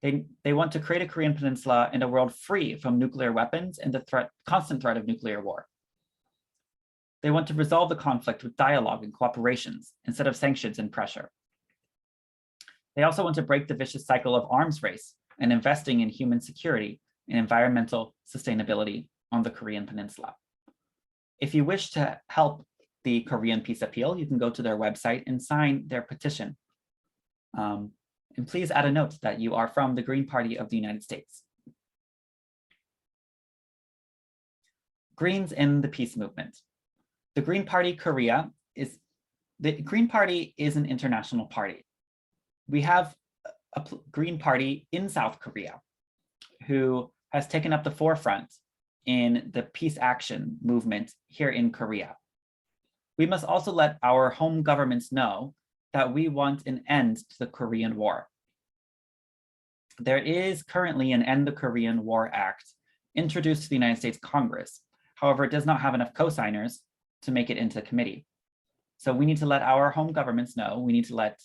They want to create a Korean peninsula and a world free from nuclear weapons and the constant threat of nuclear war. They want to resolve the conflict with dialogue and cooperations instead of sanctions and pressure. They also want to break the vicious cycle of arms race and investing in human security and environmental sustainability on the Korean peninsula. If you wish to help the Korean Peace Appeal, you can go to their website and sign their petition. And please add a note that you are from the Green Party of the United States. Greens in the peace movement. The Green Party Korea is an international party. We have a Green Party in South Korea who has taken up the forefront in the peace action movement here in Korea. We must also let our home governments know that we want an end to the Korean War. There is currently an End the Korean War Act introduced to the United States Congress. However, it does not have enough co-signers to make it into committee. So we need to let our home governments know, we need to let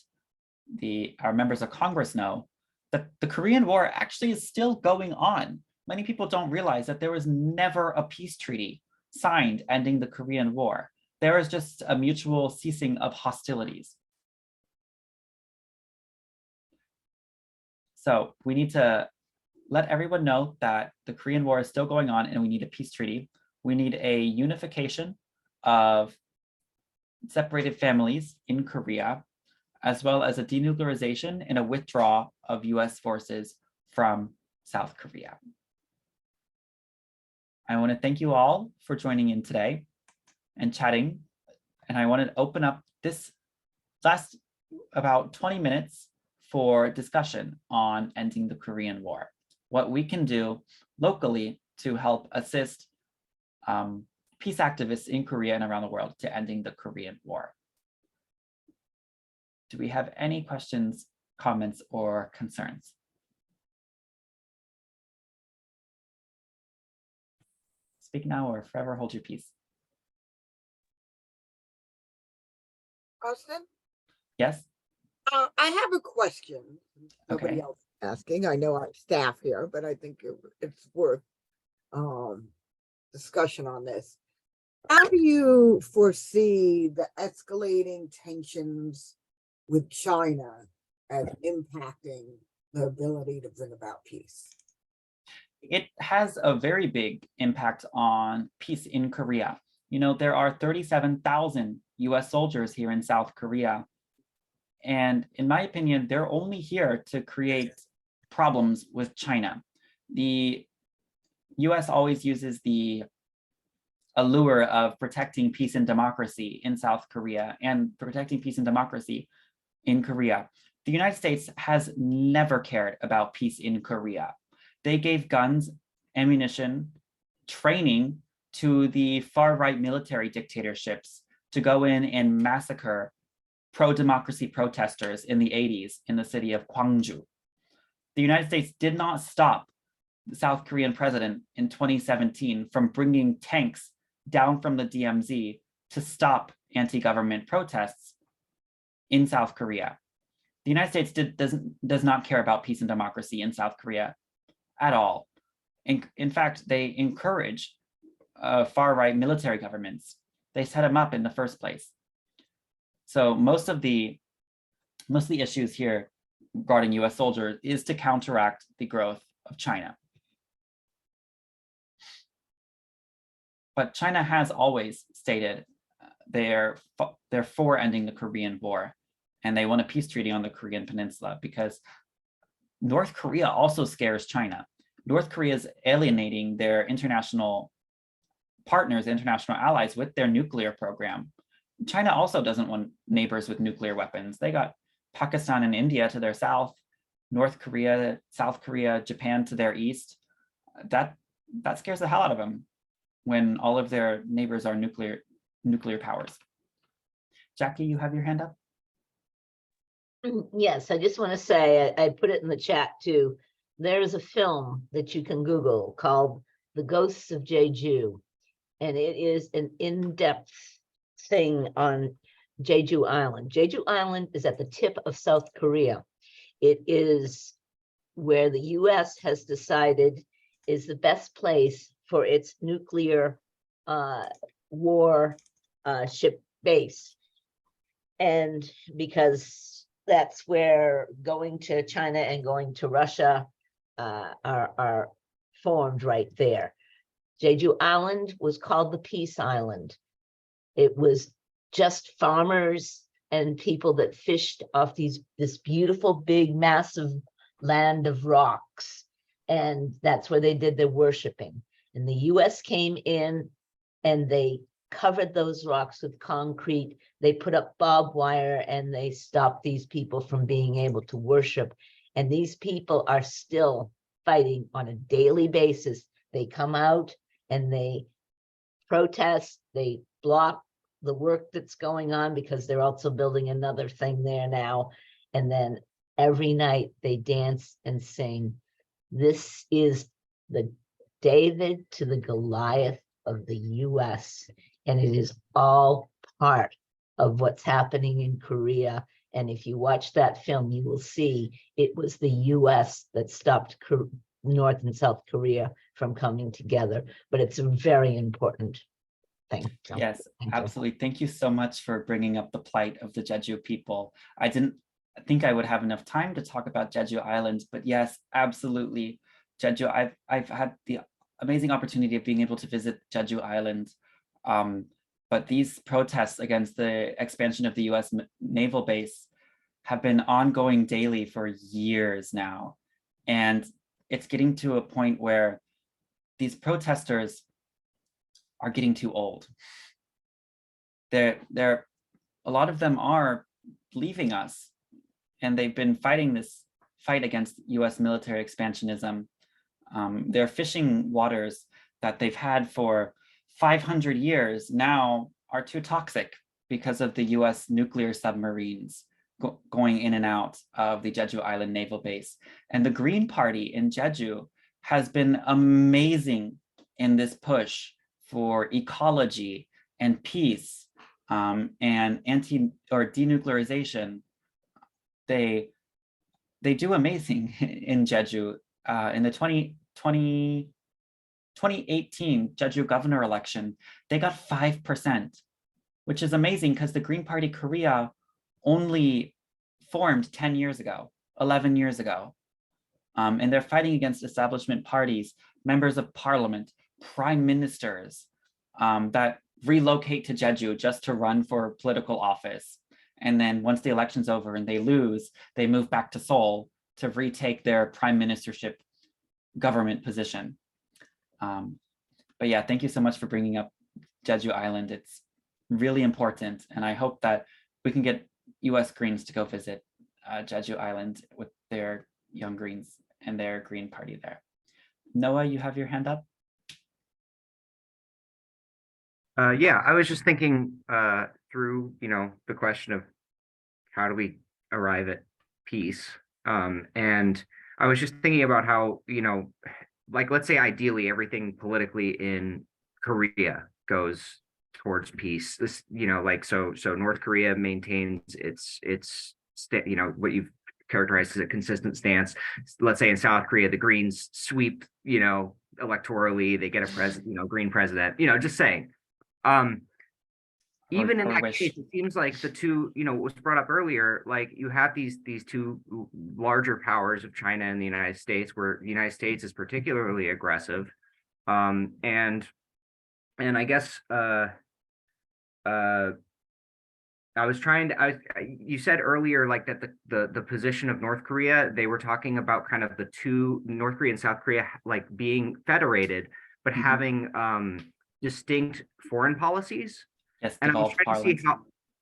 our members of Congress know that the Korean War actually is still going on. Many people don't realize that there was never a peace treaty signed ending the Korean War. There is just a mutual ceasing of hostilities. So we need to let everyone know that the Korean War is still going on and we need a peace treaty. We need a unification of separated families in Korea, as well as a denuclearization and a withdrawal of US forces from South Korea. I want to thank you all for joining in today and chatting. And I want to open up this last about 20 minutes for discussion on ending the Korean War, what we can do locally to help assist peace activists in Korea and around the world to ending the Korean War. Do we have any questions, comments, or concerns? Speak now or forever hold your peace. Austin? Yes? I have a question. Nobody Okay. else is asking. I know I have staff here, but I think it's worth discussion on this. How do you foresee the escalating tensions with China as impacting the ability to bring about peace? It has a very big impact on peace in Korea. You know, there are 37,000 US soldiers here in South Korea. And in my opinion, they're only here to create problems with China. The US always uses the allure of protecting peace and democracy in South Korea and protecting peace and democracy in Korea. The United States has never cared about peace in Korea. They gave guns, ammunition, training to the far-right military dictatorships to go in and massacre pro-democracy protesters in the 80s in the city of Gwangju. The United States did not stop the South Korean president in 2017 from bringing tanks down from the DMZ to stop anti-government protests in South Korea. The United States does not care about peace and democracy in South Korea at all. In fact, they encourage far-right military governments. They set them up in the first place. So most of the issues here regarding US soldiers is to counteract the growth of China. But China has always stated they're for ending the Korean War, and they want a peace treaty on the Korean Peninsula because North Korea also scares China. North Korea is alienating their international partners, international allies with their nuclear program. China also doesn't want neighbors with nuclear weapons. They got Pakistan and India to their south, North Korea, South Korea, Japan to their east. That scares the hell out of them when all of their neighbors are nuclear powers. Jackie, you have your hand up? Yes, I just want to say, I put it in the chat too. There's a film that you can Google called The Ghosts of Jeju, and it is an in-depth thing on Jeju Island. Jeju Island is at the tip of South Korea. It is where the US has decided is the best place for its nuclear war ship base. And because that's where going to China and going to Russia are formed right there. Jeju Island was called the Peace Island. It was just farmers and people that fished off this beautiful, big, massive land of rocks. And that's where they did their worshiping. And the US came in and they covered those rocks with concrete. They put up barbed wire and they stopped these people from being able to worship. And these people are still fighting on a daily basis. They come out and they protest, they block the work that's going on because they're also building another thing there now. And then every night they dance and sing. This is the David to the Goliath of the US, and it is all part of what's happening in Korea. And if you watch that film, you will see it was the US that stopped North and South Korea from coming together. But it's a very important thing. So, yes, absolutely. Thank you so much for bringing up the plight of the Jeju people. I didn't think I would have enough time to talk about Jeju Island, but yes, absolutely. Jeju, I've had the amazing opportunity of being able to visit Jeju Island. But these protests against the expansion of the US naval base have been ongoing daily for years now. And it's getting to a point where these protesters are getting too old. A lot of them are leaving us, and they've been fighting this fight against US military expansionism. Their fishing waters that they've had for 500 years now are too toxic because of the US nuclear submarines going in and out of the Jeju Island Naval Base. And the Green Party in Jeju has been amazing in this push for ecology and peace and denuclearization. They do amazing in Jeju. In the 2018 Jeju governor election, they got 5%, which is amazing because the Green Party Korea only formed 10 years ago, 11 years ago. And they're fighting against establishment parties, members of parliament, prime ministers that relocate to Jeju just to run for political office. And then once the election's over and they lose, they move back to Seoul to retake their prime ministership government position. But yeah, thank you so much for bringing up Jeju Island. It's really important. And I hope that we can get US Greens to go visit Jeju Island with their Young Greens and their Green Party there. Noah, you have your hand up? Yeah, I was just thinking through, the question of how do we arrive at peace? And I was just thinking about how, like, let's say ideally everything politically in Korea goes towards peace. This, so North Korea maintains what you've characterized as a consistent stance. Let's say in South Korea, the Greens sweep, electorally, they get a green president, just saying. Even in that case, it seems like the two, what was brought up earlier, like you have these two larger powers of China and the United States, where the United States is particularly aggressive. And I guess you said earlier, like that the position of North Korea, they were talking about kind of the two, North Korea and South Korea, like being federated, but having distinct foreign policies. Yes, and I was trying to see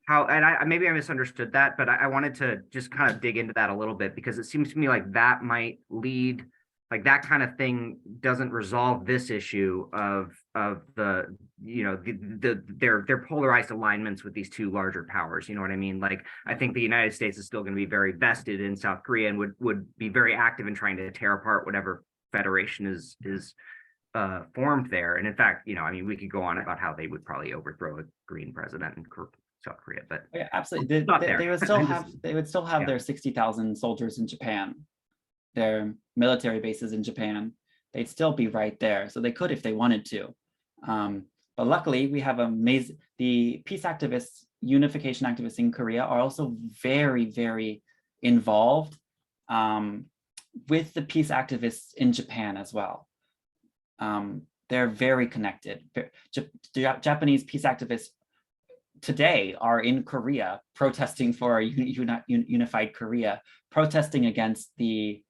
how and I maybe I misunderstood that, but I wanted to just kind of dig into that a little bit, because it seems to me like that might lead, like that kind of thing doesn't resolve this issue of the their polarized alignments with these two larger powers. You know what I mean? Like, I think the United States is still going to be very vested in South Korea and would be very active in trying to tear apart whatever federation is formed there. And in fact, we could go on about how they would probably overthrow a green president in South Korea, but yeah, absolutely. They would still have their 60,000 soldiers in Japan, their military bases in Japan. They'd still be right there. So they could if they wanted to. But luckily we have the peace activists, unification activists in Korea are also very, very involved with the peace activists in Japan as well. They're very connected. Japanese peace activists today are in Korea protesting for a unified Korea, protesting against the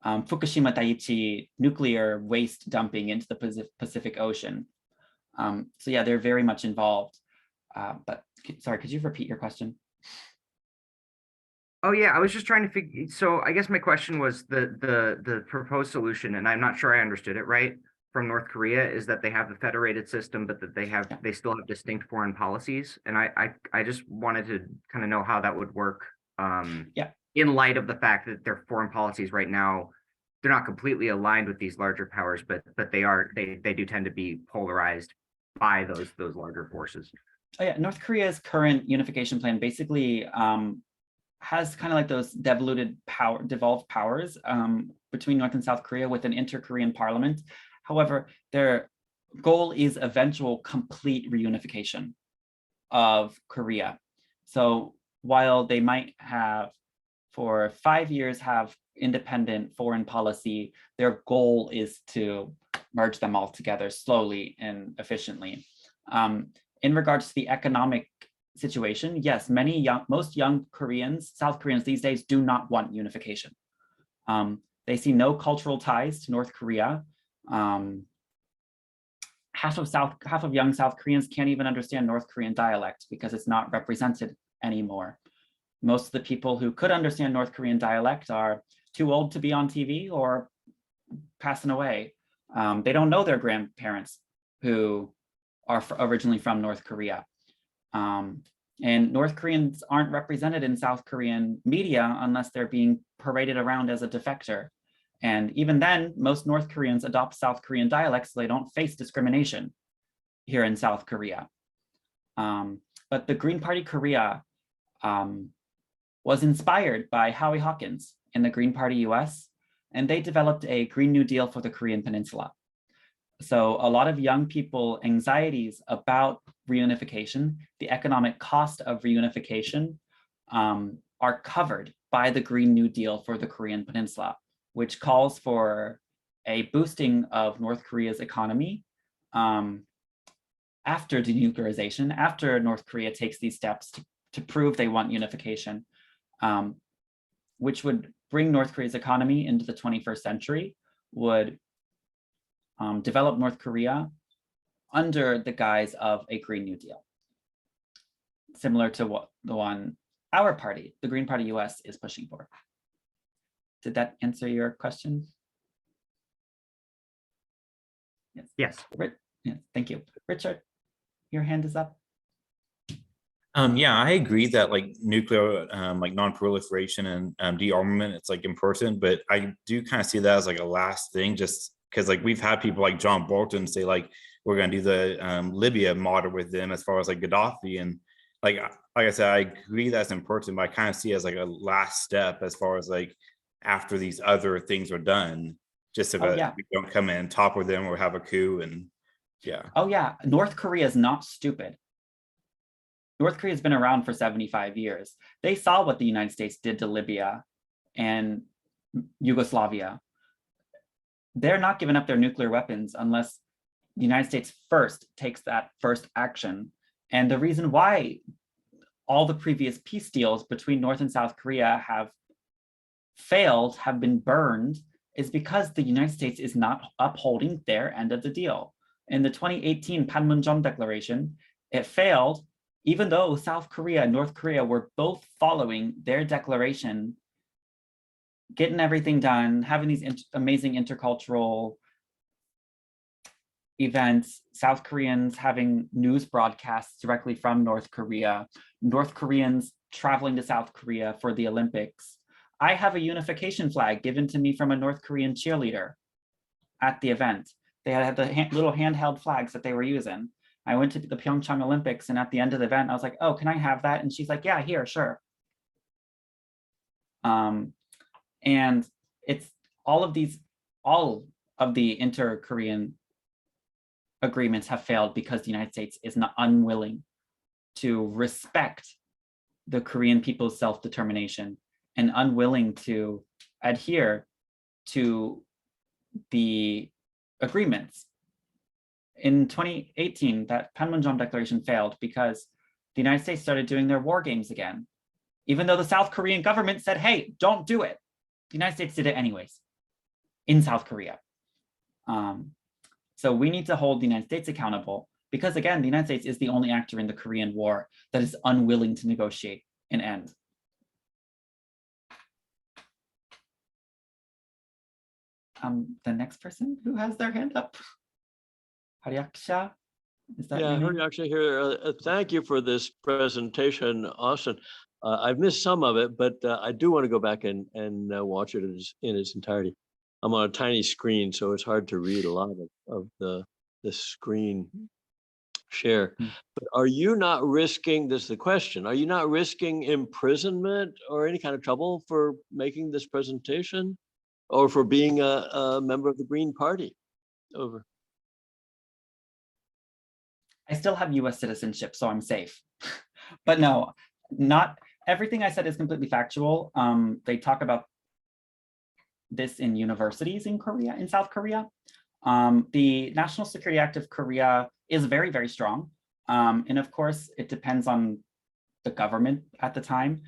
Fukushima Daiichi nuclear waste dumping into the Pacific Ocean. So yeah, they're very much involved. But sorry, could you repeat your question? Oh yeah, I was just trying to figure. So I guess my question was the proposed solution, and I'm not sure I understood it right, from North Korea, is that they have the federated system, but that they still have distinct foreign policies. And I just wanted to kind of know how that would work. In light of the fact that their foreign policies right now, they're not completely aligned with these larger powers, but they do tend to be polarized by those larger forces. Oh yeah, North Korea's current unification plan basically has kind of like those devolved powers between North and South Korea with an inter-Korean parliament. However, their goal is eventual complete reunification of Korea. So while they might have for 5 years have independent foreign policy, their goal is to merge them all together slowly and efficiently. In regards to the economic situation, yes, most young Koreans, South Koreans these days do not want unification. They see no cultural ties to North Korea. Half of young South Koreans can't even understand North Korean dialect because it's not represented anymore. Most of the people who could understand North Korean dialect are too old to be on TV or passing away. They don't know their grandparents who are originally from North Korea. And North Koreans aren't represented in South Korean media unless they're being paraded around as a defector. And even then, most North Koreans adopt South Korean dialects so they don't face discrimination here in South Korea. But the Green Party Korea was inspired by Howie Hawkins in the Green Party US, and they developed a Green New Deal for the Korean Peninsula. So a lot of young people, anxieties about reunification, the economic cost of reunification, are covered by the Green New Deal for the Korean Peninsula, which calls for a boosting of North Korea's economy after denuclearization, after North Korea takes these steps to prove they want unification, which would bring North Korea's economy into the 21st century, would develop North Korea under the guise of a Green New Deal, similar to what the one our party, the Green Party US, is pushing for. Did that answer your question? Yes. Yes. Yeah, thank you. Richard, your hand is up. Yeah, I agree that like nuclear, like non-proliferation and de-armament, it's like important, but I do kind of see that as like a last thing, just because like we've had people like John Bolton say like we're going to do the Libya model with them as far as like Gaddafi, and like I said, I agree that's important, but I kind of see it as like a last step as far as like after these other things are done, just so that we don't come in, topple them, or have a coup. And yeah. Oh yeah, North Korea is not stupid. North Korea has been around for 75 years. They saw what the United States did to Libya and Yugoslavia. They're not giving up their nuclear weapons unless the United States first takes that first action. And the reason why all the previous peace deals between North and South Korea have failed, have been burned, is because the United States is not upholding their end of the deal. In the 2018 Panmunjom Declaration, it failed, even though South Korea and North Korea were both following their declaration, getting everything done, having these amazing intercultural events, South Koreans having news broadcasts directly from North Korea, North Koreans traveling to South Korea for the Olympics. I have a unification flag given to me from a North Korean cheerleader at the event. They had the little handheld flags that they were using. I went to the Pyeongchang Olympics, and at the end of the event, I was like, oh, can I have that? And she's like, yeah, here, sure. And it's all of the inter-Korean agreements have failed because the United States is not unwilling to respect the Korean people's self-determination and unwilling to adhere to the agreements. In 2018, that Panmunjom Declaration failed because the United States started doing their war games again. Even though the South Korean government said, hey, don't do it. The United States did it anyways in South Korea. So we need to hold the United States accountable because, again, the United States is the only actor in the Korean War that is unwilling to negotiate an end. The next person who has their hand up, Haryaksha, is that your name? Haryaksha here. Thank you for this presentation, Austin. I've missed some of it, but I do want to go back and watch it in its entirety. I'm on a tiny screen, so it's hard to read a lot of the screen share. But are you not risking, this is the question, are you not risking imprisonment or any kind of trouble for making this presentation or for being a member of the Green Party? Over. I still have US citizenship, so I'm safe. But no, not everything I said is completely factual. They talk about this in universities in Korea, in South Korea. The National Security Act of Korea is very, very strong. And of course, it depends on the government at the time.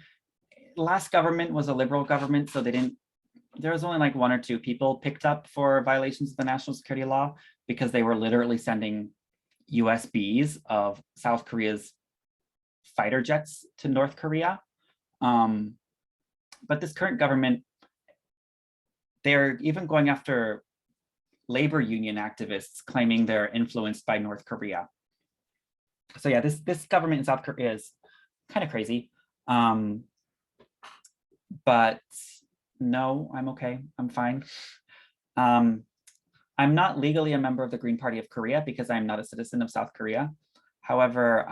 Last government was a liberal government, so there was only like 1 or 2 people picked up for violations of the national security law because they were literally sending USBs of South Korea's fighter jets to North Korea. But this current government, they're even going after labor union activists claiming they're influenced by North Korea. So yeah, this government in South Korea is kind of crazy. But no, I'm okay, I'm fine. I'm not legally a member of the Green Party of Korea because I'm not a citizen of South Korea. However,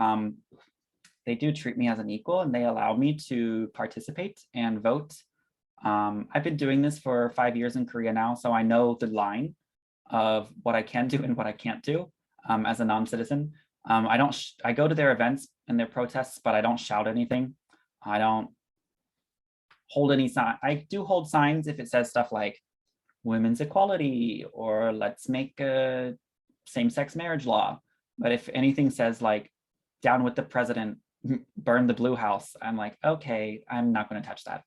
they do treat me as an equal and they allow me to participate and vote. I've been doing this for 5 years in Korea now, so I know the line of what I can do and what I can't do as a I go to their events and their protests, but I don't shout anything. I don't hold any sign. I do hold signs if it says stuff like women's equality or let's make a same-sex marriage law. But if anything says like down with the president, burn the blue house, I'm like, okay, I'm not going to touch that.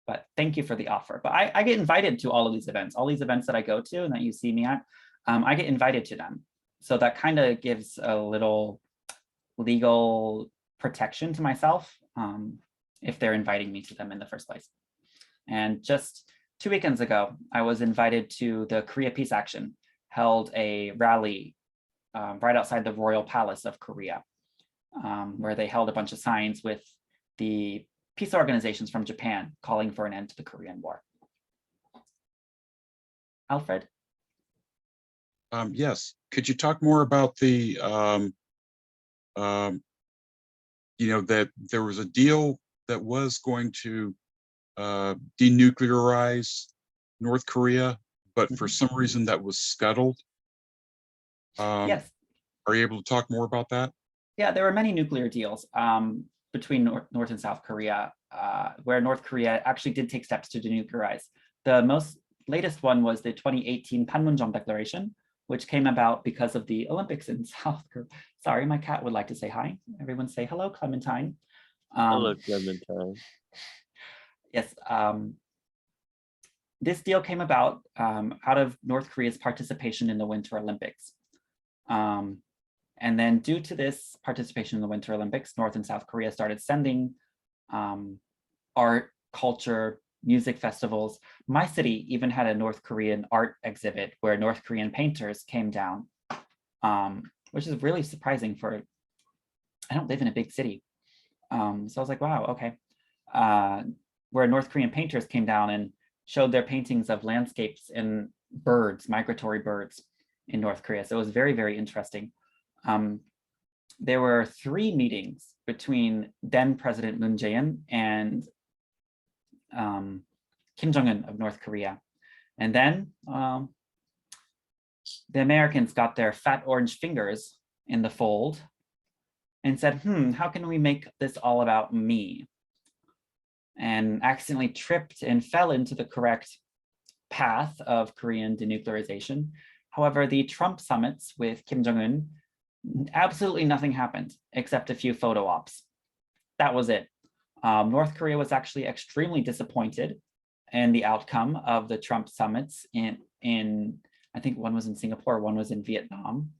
But thank you for the offer. But I get invited to all of these events that I go to and that you see me at, I get invited to them. So that kind of gives a little legal protection to myself if they're inviting me to them in the first place. And just 2 weekends ago, I was invited to the Korea Peace Action, held a rally right outside the Royal Palace of Korea, where they held a bunch of signs with the peace organizations from Japan calling for an end to the Korean War. Alfred? Yes, could you talk more about the, that there was a deal that was going to denuclearize North Korea, but for some reason that was scuttled? Yes. Are you able to talk more about that? Yeah, there were many nuclear deals between North and South Korea, where North Korea actually did take steps to denuclearize. The most latest one was the 2018 Panmunjom Declaration, which came about because of the Olympics in South Korea. Sorry, my cat would like to say hi. Everyone say hello, Clementine. Hello, Clementine. Yes, this deal came about out of North Korea's participation in the Winter Olympics. And then due to this participation in the Winter Olympics, North and South Korea started sending art, culture, music festivals. My city even had a North Korean art exhibit where North Korean painters came down, which is really surprising for, I don't live in a big city. So I was like, wow, okay. Where North Korean painters came down and showed their paintings of landscapes and birds, migratory birds in North Korea. So it was very, very interesting. There were 3 meetings between then President Moon Jae-in and Kim Jong-un of North Korea. And then the Americans got their fat orange fingers in the fold and said, how can we make this all about me? And accidentally tripped and fell into the correct path of Korean denuclearization. However, the Trump summits with Kim Jong-un, absolutely nothing happened except a few photo ops. That was it. North Korea was actually extremely disappointed in the outcome of the Trump summits in I think one was in Singapore, one was in Vietnam,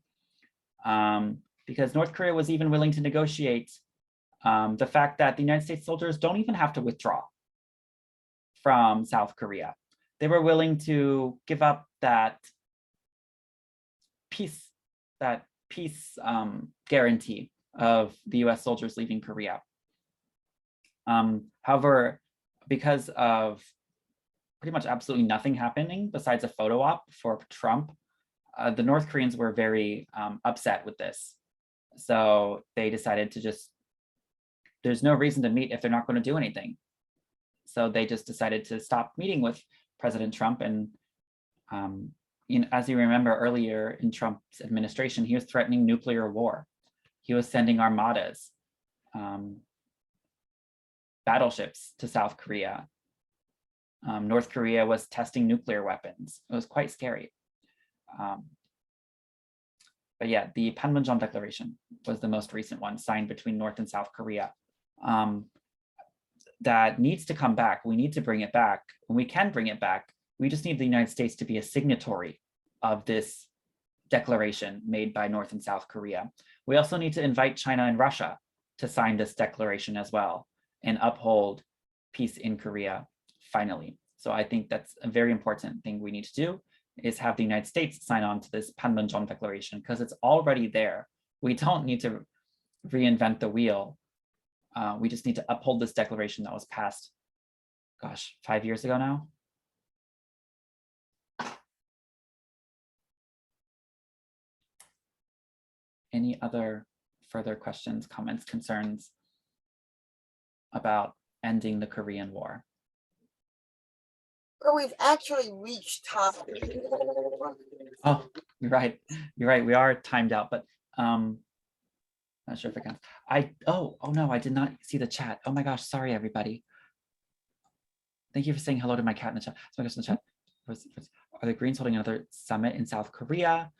because North Korea was even willing to negotiate the fact that the United States soldiers don't even have to withdraw from South Korea. They were willing to give up that peace guarantee of the US soldiers leaving Korea. However, because of pretty much absolutely nothing happening besides a photo op for Trump, the North Koreans were very upset with this. So they decided to just, there's no reason to meet if they're not going to do anything. So they just decided to stop meeting with President Trump. And as you remember earlier in Trump's administration, he was threatening nuclear war. He was sending armadas, battleships to South Korea. North Korea was testing nuclear weapons. It was quite scary. But yeah, the Panmunjom Declaration was the most recent one signed between North and South Korea. That needs to come back. We need to bring it back. And we can bring it back. We just need the United States to be a signatory of this declaration made by North and South Korea. We also need to invite China and Russia to sign this declaration as well and uphold peace in Korea finally. So I think that's a very important thing we need to do, is have the United States sign on to this Panmunjom Declaration, because it's already there. We don't need to reinvent the wheel. We just need to uphold this declaration that was passed, gosh, 5 years ago now. Any other further questions, comments, concerns about ending the Korean War? Well, we've actually reached top. Oh, you're right. You're right. We are timed out, but not sure if it counts. Oh no, I did not see the chat. Oh my gosh, sorry everybody. Thank you for saying hello to my cat in the chat. So my question in the chat are the Greens holding another summit in South Korea?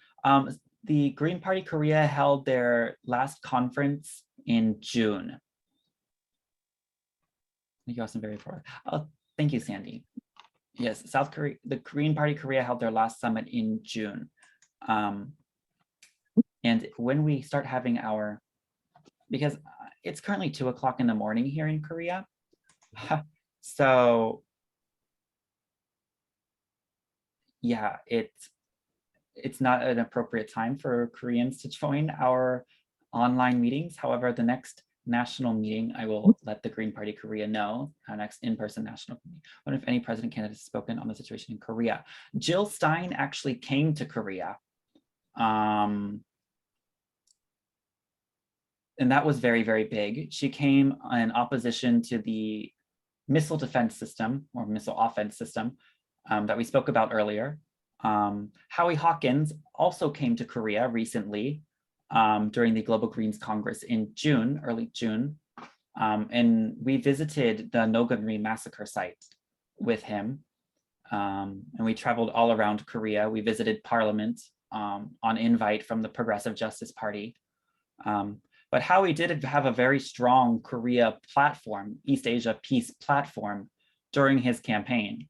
The Green Party Korea held their last conference in June. Thank you, Austin, very forward. Oh, thank you, Sandy. Yes, South Korea, the Green Party Korea held their last summit in June. And when we start having our, because it's currently 2 o'clock in the morning here in Korea. So yeah, it's not an appropriate time for Koreans to join our online meetings. However, the next national meeting, I will let the Green Party Korea know, our next in-person national meeting. I wonder if any president candidate has spoken on the situation in Korea. Jill Stein actually came to Korea. And that was very, very big. She came in opposition to the missile defense system or missile offense system that we spoke about earlier. Howie Hawkins also came to Korea recently during the Global Greens Congress in June, early June. And we visited the Nogunri massacre site with him. And we traveled all around Korea. We visited Parliament on invite from the Progressive Justice Party. But Howie did have a very strong Korea platform, East Asia peace platform during his campaign.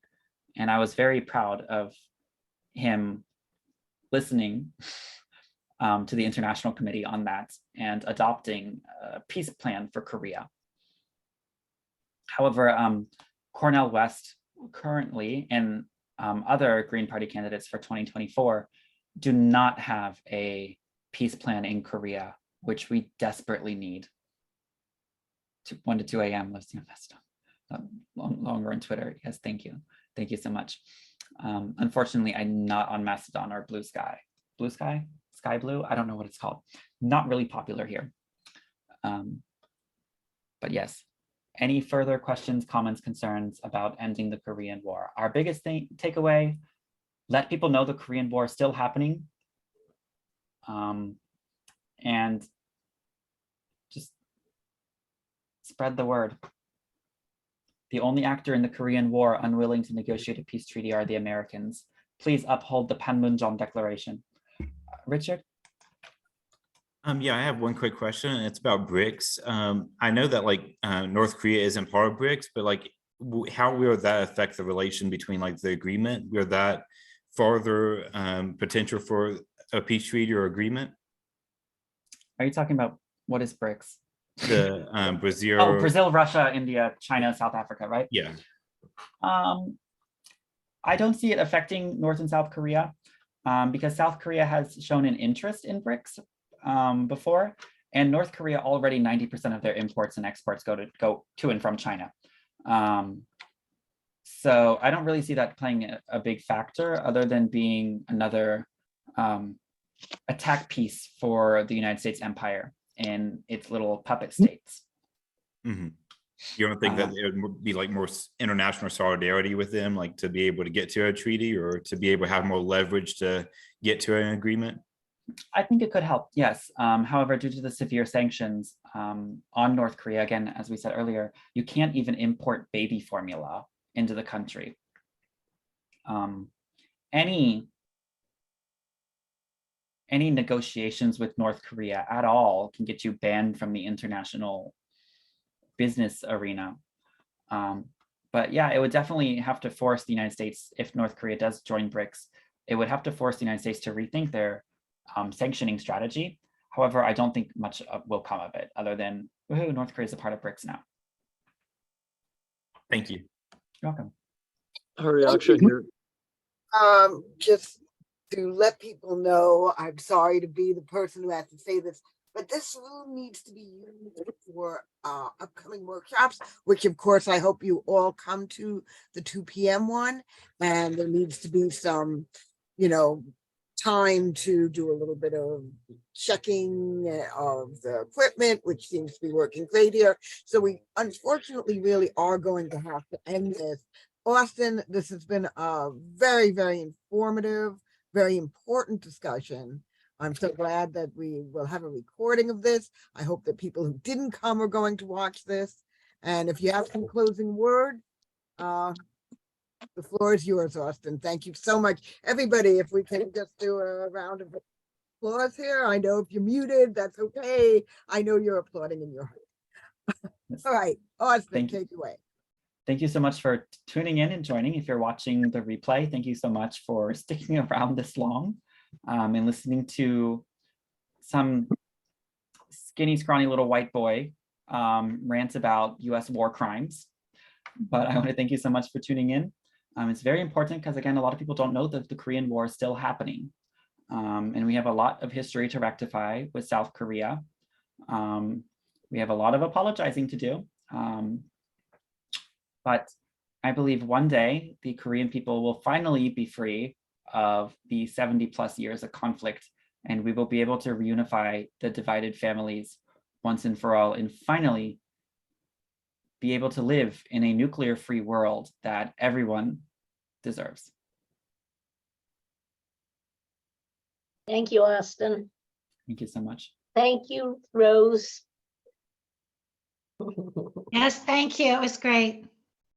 And I was very proud of him listening to the International Committee on that and adopting a peace plan for Korea. However, Cornel West currently and other Green Party candidates for 2024 do not have a peace plan in Korea, which we desperately need. 1 to 2 a.m. listening to Mastodon. Longer on Twitter. Yes, thank you. Thank you so much. Unfortunately, I'm not on Mastodon or Blue Sky. Blue Sky? Sky Blue? I don't know what it's called. Not really popular here. But yes, any further questions, comments, concerns about ending the Korean War? Our biggest takeaway, let people know the Korean War is still happening. And just spread the word. The only actor in the Korean War unwilling to negotiate a peace treaty are the Americans. Please uphold the Panmunjom Declaration. Richard? Yeah, I have one quick question, and it's about BRICS. I know that like North Korea isn't part of BRICS, but like how will that affect the relation between like the agreement? Will that further potential for a peace treaty or agreement? Are you talking about what is BRICS? The Brazil. Oh, Brazil, Russia, India, China, South Africa, right? Yeah. I don't see it affecting North and South Korea because South Korea has shown an interest in BRICS before, and North Korea already 90% of their imports and exports go to and from China. So I don't really see that playing a big factor other than being another attack piece for the United States empire and its little puppet states. Mm-hmm. You don't think that there would be like more international solidarity with them, like to be able to get to a treaty or to be able to have more leverage to get to an agreement? I think it could help, yes. However, due to the severe sanctions on North Korea, again, as we said earlier, you can't even import baby formula into the country. Any negotiations with North Korea at all can get you banned from the international business arena. But yeah, it would definitely have to force the United States, if North Korea does join BRICS, it would have to force the United States to rethink their sanctioning strategy. However, I don't think much will come of it other than, woohoo, North Korea is a part of BRICS now. Thank you. You're welcome. Her reaction here. Just to let people know, I'm sorry to be the person who has to say this, but this room needs to be used for upcoming workshops, which of course I hope you all come to the 2 p.m. one, and there needs to be some, time to do a little bit of checking of the equipment, which seems to be working great here. So we unfortunately really are going to have to end this. Austin, this has been a very, very informative, very important discussion. I'm so glad that we will have a recording of this. I hope that people who didn't come are going to watch this. And if you have some closing word, The floor is yours, Austin. Thank you so much. Everybody, if we can just do a round of applause here. I know if you're muted, that's okay. I know you're applauding in your heart. All right, Austin, Thank you. take it away. Thank you so much for tuning in and joining. If you're watching the replay, thank you so much for sticking around this long and listening to some skinny, scrawny little white boy rant about US war crimes. But I want to thank you so much for tuning in. It's very important because, again, a lot of people don't know that the Korean War is still happening. And we have a lot of history to rectify with South Korea. We have a lot of apologizing to do. But I believe one day the Korean people will finally be free of the 70+ years of conflict, and we will be able to reunify the divided families once and for all, and finally be able to live in a nuclear-free world that everyone deserves. Thank you, Austin. Thank you so much. Thank you, Rose. Yes, thank you. It was great.